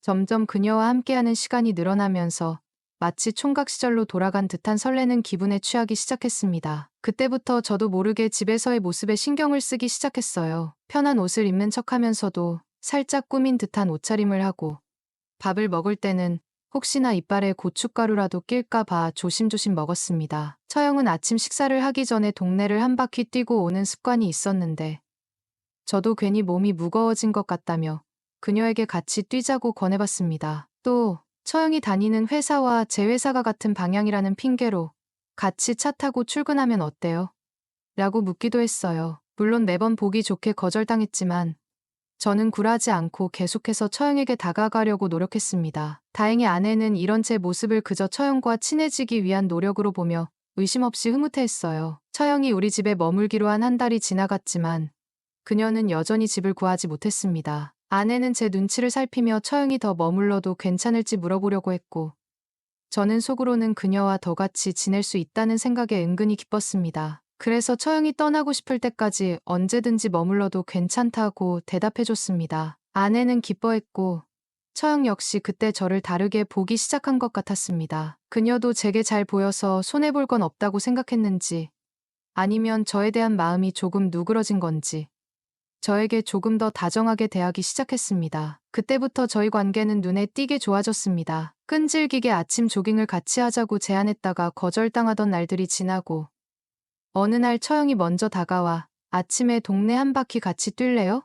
점점 그녀와 함께하는 시간이 늘어나면서 마치 총각 시절로 돌아간 듯한 설레는 기분에 취하기 시작했습니다. 그때부터 저도 모르게 집에서의 모습에 신경을 쓰기 시작했어요. 편한 옷을 입는 척하면서도 살짝 꾸민 듯한 옷차림을 하고 밥을 먹을 때는 혹시나 이빨에 고춧가루라도 낄까 봐 조심조심 먹었습니다. 처형은 아침 식사를 하기 전에 동네를 한 바퀴 뛰고 오는 습관이 있었는데 저도 괜히 몸이 무거워진 것 같다며 그녀에게 같이 뛰자고 권해봤습니다. 또 처형이 다니는 회사와 제 회사가 같은 방향이라는 핑계로 같이 차 타고 출근하면 어때요? 라고 묻기도 했어요. 물론 매번 보기 좋게 거절당했지만 저는 굴하지 않고 계속해서 처형에게 다가가려고 노력했습니다. 다행히 아내는 이런 제 모습을 그저 처형과 친해지기 위한 노력으로 보며 의심 없이 흐뭇해했어요. 처형이 우리 집에 머물기로 한 한 달이 지나갔지만 그녀는 여전히 집을 구하지 못했습니다. 아내는 제 눈치를 살피며 처형이 더 머물러도 괜찮을지 물어보려고 했고 저는 속으로는 그녀와 더 같이 지낼 수 있다는 생각에 은근히 기뻤습니다. 그래서 처형이 떠나고 싶을 때까지 언제든지 머물러도 괜찮다고 대답해줬습니다. 아내는 기뻐했고 처형 역시 그때 저를 다르게 보기 시작한 것 같았습니다. 그녀도 제게 잘 보여서 손해볼 건 없다고 생각했는지 아니면 저에 대한 마음이 조금 누그러진 건지 저에게 조금 더 다정하게 대하기 시작했습니다. 그때부터 저희 관계는 눈에 띄게 좋아졌습니다. 끈질기게 아침 조깅을 같이 하자고 제안했다가 거절당하던 날들이 지나고 어느 날 처형이 먼저 다가와 아침에 동네 한 바퀴 같이 뛸래요?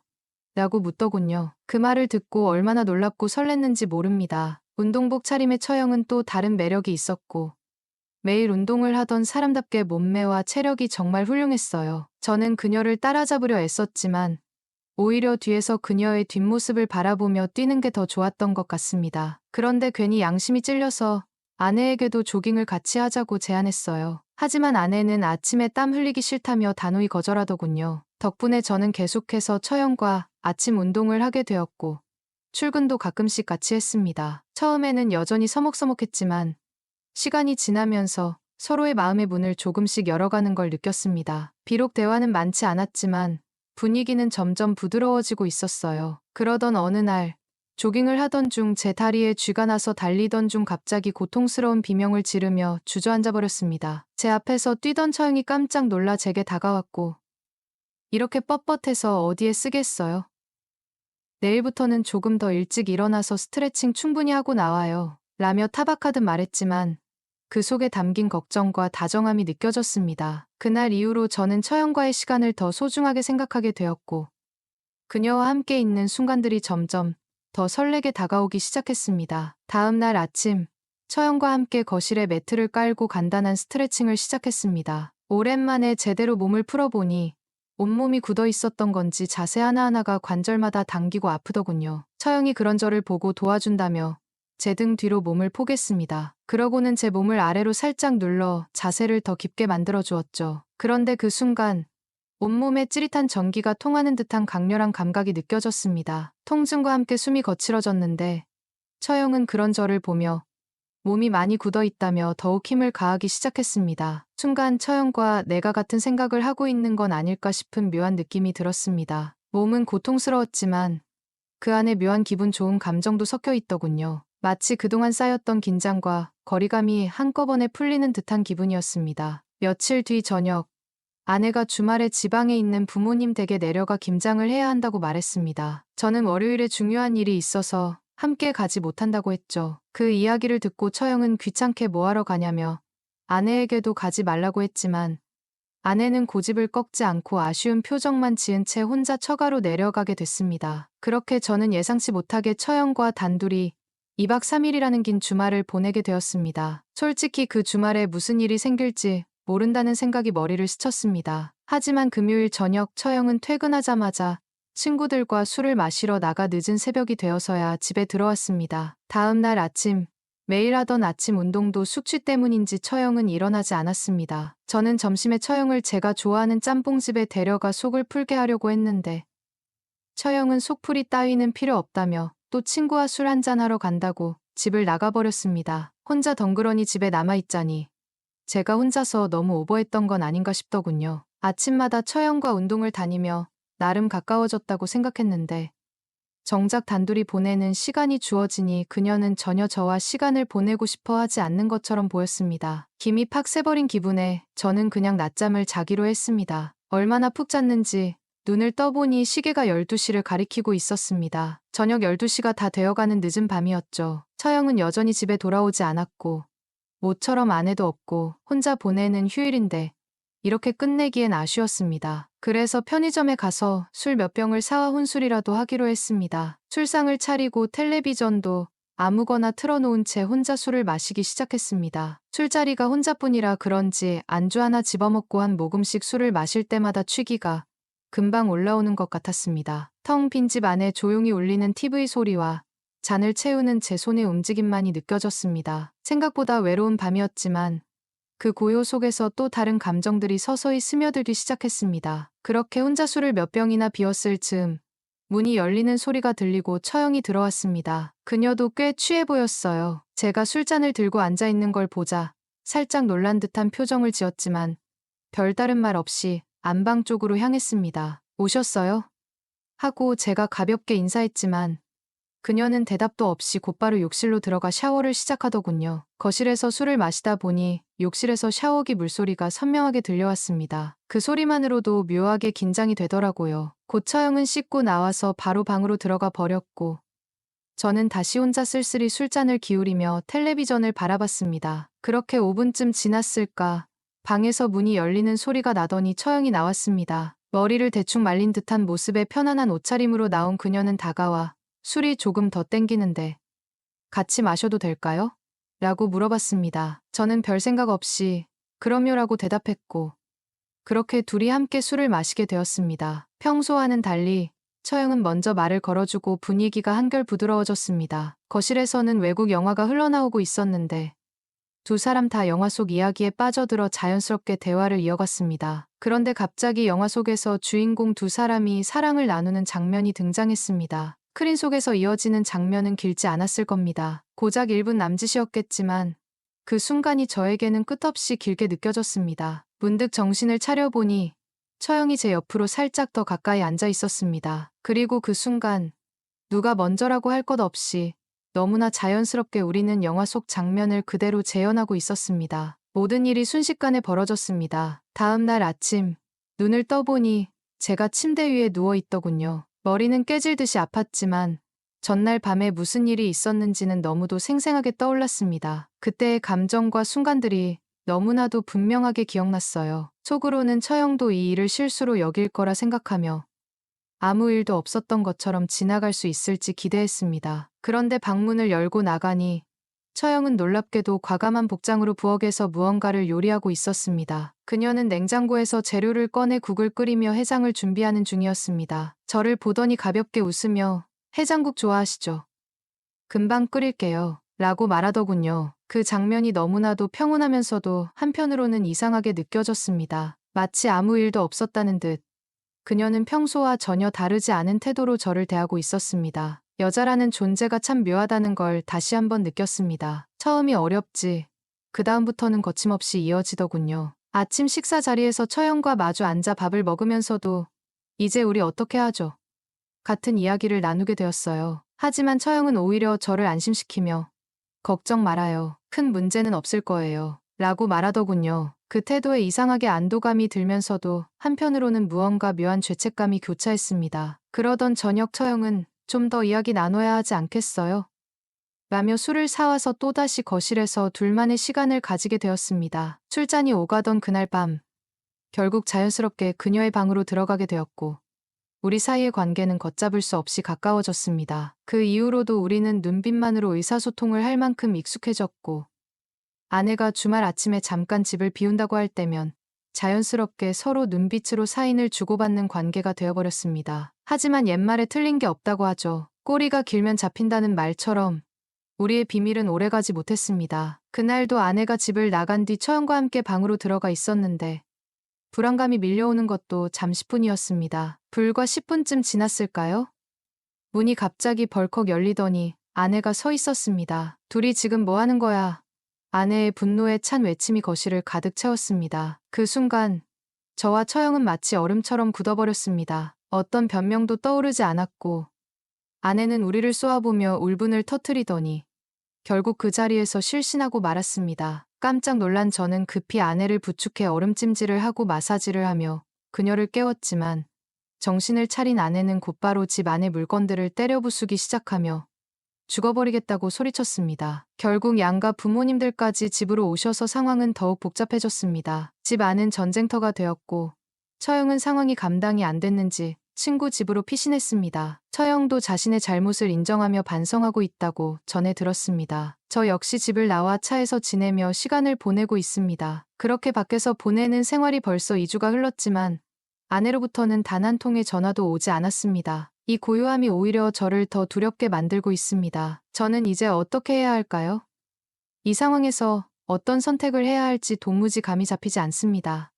라고 묻더군요. 그 말을 듣고 얼마나 놀랍고 설렜는지 모릅니다. 운동복 차림의 처형은 또 다른 매력이 있었고 매일 운동을 하던 사람답게 몸매와 체력이 정말 훌륭했어요. 저는 그녀를 따라잡으려 애썼지만 오히려 뒤에서 그녀의 뒷모습을 바라보며 뛰는 게 더 좋았던 것 같습니다. 그런데 괜히 양심이 찔려서 아내에게도 조깅을 같이 하자고 제안했어요. 하지만 아내는 아침에 땀 흘리기 싫다며 단호히 거절하더군요. 덕분에 저는 계속해서 처형과 아침 운동을 하게 되었고 출근도 가끔씩 같이 했습니다. 처음에는 여전히 서먹서먹했지만 시간이 지나면서 서로의 마음의 문을 조금씩 열어가는 걸 느꼈습니다. 비록 대화는 많지 않았지만 분위기는 점점 부드러워지고 있었어요. 그러던 어느 날 조깅을 하던 중 제 다리에 쥐가 나서 달리던 중 갑자기 고통스러운 비명을 지르며 주저앉아 버렸습니다. 제 앞에서 뛰던 처형이 깜짝 놀라 제게 다가왔고 이렇게 뻣뻣해서 어디에 쓰겠어요? 내일부터는 조금 더 일찍 일어나서 스트레칭 충분히 하고 나와요. 라며 타박하듯 말했지만 그 속에 담긴 걱정과 다정함이 느껴졌습니다. 그날 이후로 저는 처형과의 시간을 더 소중하게 생각하게 되었고 그녀와 함께 있는 순간들이 점점 더 설레게 다가오기 시작했습니다. 다음 날 아침 처형과 함께 거실에 매트를 깔고 간단한 스트레칭을 시작했습니다. 오랜만에 제대로 몸을 풀어보니 온몸이 굳어 있었던 건지 자세 하나하나가 관절마다 당기고 아프더군요. 처형이 그런 저를 보고 도와준다며 제 등 뒤로 몸을 포겠습니다. 그러고는 제 몸을 아래로 살짝 눌러 자세를 더 깊게 만들어 주었죠. 그런데 그 순간 온몸에 찌릿한 전기가 통하는 듯한 강렬한 감각이 느껴졌습니다. 통증과 함께 숨이 거칠어졌는데 처형은 그런 저를 보며 몸이 많이 굳어 있다며 더욱 힘을 가하기 시작했습니다. 순간 처형과 내가 같은 생각을 하고 있는 건 아닐까 싶은 묘한 느낌이 들었습니다. 몸은 고통스러웠지만 그 안에 묘한 기분 좋은 감정도 섞여 있더군요. 마치 그동안 쌓였던 긴장과 거리감이 한꺼번에 풀리는 듯한 기분이었습니다. 며칠 뒤 저녁, 아내가 주말에 지방에 있는 부모님 댁에 내려가 김장을 해야 한다고 말했습니다. 저는 월요일에 중요한 일이 있어서 함께 가지 못한다고 했죠. 그 이야기를 듣고 처형은 귀찮게 뭐하러 가냐며 아내에게도 가지 말라고 했지만 아내는 고집을 꺾지 않고 아쉬운 표정만 지은 채 혼자 처가로 내려가게 됐습니다. 그렇게 저는 예상치 못하게 처형과 단둘이 2박 3일이라는 긴 주말을 보내게 되었습니다. 솔직히 그 주말에 무슨 일이 생길지 모른다는 생각이 머리를 스쳤습니다. 하지만 금요일 저녁 처형은 퇴근하자마자 친구들과 술을 마시러 나가 늦은 새벽이 되어서야 집에 들어왔습니다. 다음 날 아침, 매일 하던 아침 운동도 숙취 때문인지 처형은 일어나지 않았습니다. 저는 점심에 처형을 제가 좋아하는 짬뽕집에 데려가 속을 풀게 하려고 했는데 처형은 속풀이 따위는 필요 없다며 또 친구와 술 한잔하러 간다고 집을 나가버렸습니다. 혼자 덩그러니 집에 남아있자니 제가 혼자서 너무 오버했던 건 아닌가 싶더군요. 아침마다 처형과 운동을 다니며 나름 가까워졌다고 생각했는데 정작 단둘이 보내는 시간이 주어지니 그녀는 전혀 저와 시간을 보내고 싶어 하지 않는 것처럼 보였습니다. 김이 팍 새버린 기분에 저는 그냥 낮잠을 자기로 했습니다. 얼마나 푹 잤는지 눈을 떠보니 시계가 12시를 가리키고 있었습니다. 저녁 12시가 다 되어가는 늦은 밤이었죠. 처형은 여전히 집에 돌아오지 않았고 모처럼 아내도 없고 혼자 보내는 휴일인데 이렇게 끝내기엔 아쉬웠습니다. 그래서 편의점에 가서 술 몇 병을 사와 혼술이라도 하기로 했습니다. 술상을 차리고 텔레비전도 아무거나 틀어놓은 채 혼자 술을 마시기 시작했습니다. 술자리가 혼자뿐이라 그런지 안주 하나 집어먹고 한 모금씩 술을 마실 때마다 취기가 금방 올라오는 것 같았습니다. 텅 빈 집 안에 조용히 울리는 TV 소리와 잔을 채우는 제 손의 움직임만이 느껴졌습니다. 생각보다 외로운 밤이었지만 그 고요 속에서 또 다른 감정들이 서서히 스며들기 시작했습니다. 그렇게 혼자 술을 몇 병이나 비웠을 즈음 문이 열리는 소리가 들리고 처형이 들어왔습니다. 그녀도 꽤 취해 보였어요. 제가 술잔을 들고 앉아있는 걸 보자 살짝 놀란 듯한 표정을 지었지만 별다른 말 없이 안방 쪽으로 향했습니다. 오셨어요? 하고 제가 가볍게 인사했지만 그녀는 대답도 없이 곧바로 욕실로 들어가 샤워를 시작하더군요. 거실에서 술을 마시다 보니 욕실에서 샤워기 물소리가 선명하게 들려왔습니다. 그 소리만으로도 묘하게 긴장이 되더라고요. 곧 처형은 씻고 나와서 바로 방으로 들어가 버렸고 저는 다시 혼자 쓸쓸히 술잔을 기울이며 텔레비전을 바라봤습니다. 그렇게 5분쯤 지났을까 방에서 문이 열리는 소리가 나더니 처형이 나왔습니다. 머리를 대충 말린 듯한 모습의 편안한 옷차림으로 나온 그녀는 다가와 술이 조금 더 땡기는데 같이 마셔도 될까요? 라고 물어봤습니다. 저는 별 생각 없이 그럼요라고 대답했고 그렇게 둘이 함께 술을 마시게 되었습니다. 평소와는 달리 처형은 먼저 말을 걸어주고 분위기가 한결 부드러워졌습니다. 거실에서는 외국 영화가 흘러나오고 있었는데 두 사람 다 영화 속 이야기에 빠져들어 자연스럽게 대화를 이어갔습니다. 그런데 갑자기 영화 속에서 주인공 두 사람이 사랑을 나누는 장면이 등장했습니다. 스크린 속에서 이어지는 장면은 길지 않았을 겁니다. 고작 1분 남짓이었겠지만 그 순간이 저에게는 끝없이 길게 느껴졌습니다. 문득 정신을 차려보니 처형이 제 옆으로 살짝 더 가까이 앉아 있었습니다. 그리고 그 순간 누가 먼저라고 할 것 없이 너무나 자연스럽게 우리는 영화 속 장면을 그대로 재현하고 있었습니다. 모든 일이 순식간에 벌어졌습니다. 다음 날 아침 눈을 떠보니 제가 침대 위에 누워 있더군요. 머리는 깨질 듯이 아팠지만 전날 밤에 무슨 일이 있었는지는 너무도 생생하게 떠올랐습니다. 그때의 감정과 순간들이 너무나도 분명하게 기억났어요. 속으로는 처형도 이 일을 실수로 여길 거라 생각하며 아무 일도 없었던 것처럼 지나갈 수 있을지 기대했습니다. 그런데 방문을 열고 나가니 처형은 놀랍게도 과감한 복장으로 부엌에서 무언가를 요리하고 있었습니다. 그녀는 냉장고에서 재료를 꺼내 국을 끓이며 해장을 준비하는 중이었습니다. 저를 보더니 가볍게 웃으며 해장국 좋아하시죠? 금방 끓일게요. 라고 말하더군요. 그 장면이 너무나도 평온하면서도 한편으로는 이상하게 느껴졌습니다. 마치 아무 일도 없었다는 듯 그녀는 평소와 전혀 다르지 않은 태도로 저를 대하고 있었습니다. 여자라는 존재가 참 묘하다는 걸 다시 한번 느꼈습니다. 처음이 어렵지 그 다음부터는 거침없이 이어지더군요. 아침 식사 자리에서 처형과 마주 앉아 밥을 먹으면서도 이제 우리 어떻게 하죠? 같은 이야기를 나누게 되었어요. 하지만 처형은 오히려 저를 안심시키며 걱정 말아요. 큰 문제는 없을 거예요. 라고 말하더군요. 그 태도에 이상하게 안도감이 들면서도 한편으로는 무언가 묘한 죄책감이 교차했습니다. 그러던 저녁 처형은 좀 더 이야기 나눠야 하지 않겠어요? 라며 술을 사와서 또다시 거실에서 둘만의 시간을 가지게 되었습니다. 술잔이 오가던 그날 밤 결국 자연스럽게 그녀의 방으로 들어가게 되었고 우리 사이의 관계는 걷잡을 수 없이 가까워졌습니다. 그 이후로도 우리는 눈빛만으로 의사소통을 할 만큼 익숙해졌고 아내가 주말 아침에 잠깐 집을 비운다고 할 때면 자연스럽게 서로 눈빛으로 사인을 주고받는 관계가 되어버렸습니다. 하지만 옛말에 틀린 게 없다고 하죠. 꼬리가 길면 잡힌다는 말처럼 우리의 비밀은 오래가지 못했습니다. 그날도 아내가 집을 나간 뒤 처형과 함께 방으로 들어가 있었는데 불안감이 밀려오는 것도 잠시뿐이었습니다. 불과 10분쯤 지났을까요? 문이 갑자기 벌컥 열리더니 아내가 서 있었습니다. 둘이 지금 뭐 하는 거야? 아내의 분노에 찬 외침이 거실을 가득 채웠습니다. 그 순간 저와 처형은 마치 얼음처럼 굳어버렸습니다. 어떤 변명도 떠오르지 않았고 아내는 우리를 쏘아보며 울분을 터뜨리더니 결국 그 자리에서 실신하고 말았습니다. 깜짝 놀란 저는 급히 아내를 부축해 얼음찜질을 하고 마사지를 하며 그녀를 깨웠지만 정신을 차린 아내는 곧바로 집 안의 물건들을 때려 부수기 시작하며 죽어버리겠다고 소리쳤습니다. 결국 양가 부모님들까지 집으로 오셔서 상황은 더욱 복잡해졌습니다. 집 안은 전쟁터가 되었고 처형은 상황이 감당이 안 됐는지 친구 집으로 피신했습니다. 처형도 자신의 잘못을 인정하며 반성하고 있다고 전해 들었습니다. 저 역시 집을 나와 차에서 지내며 시간을 보내고 있습니다. 그렇게 밖에서 보내는 생활이 벌써 2주가 흘렀지만 아내로부터는 단 한 통의 전화도 오지 않았습니다. 이 고요함이 오히려 저를 더 두렵게 만들고 있습니다. 저는 이제 어떻게 해야 할까요? 이 상황에서 어떤 선택을 해야 할지 도무지 감이 잡히지 않습니다.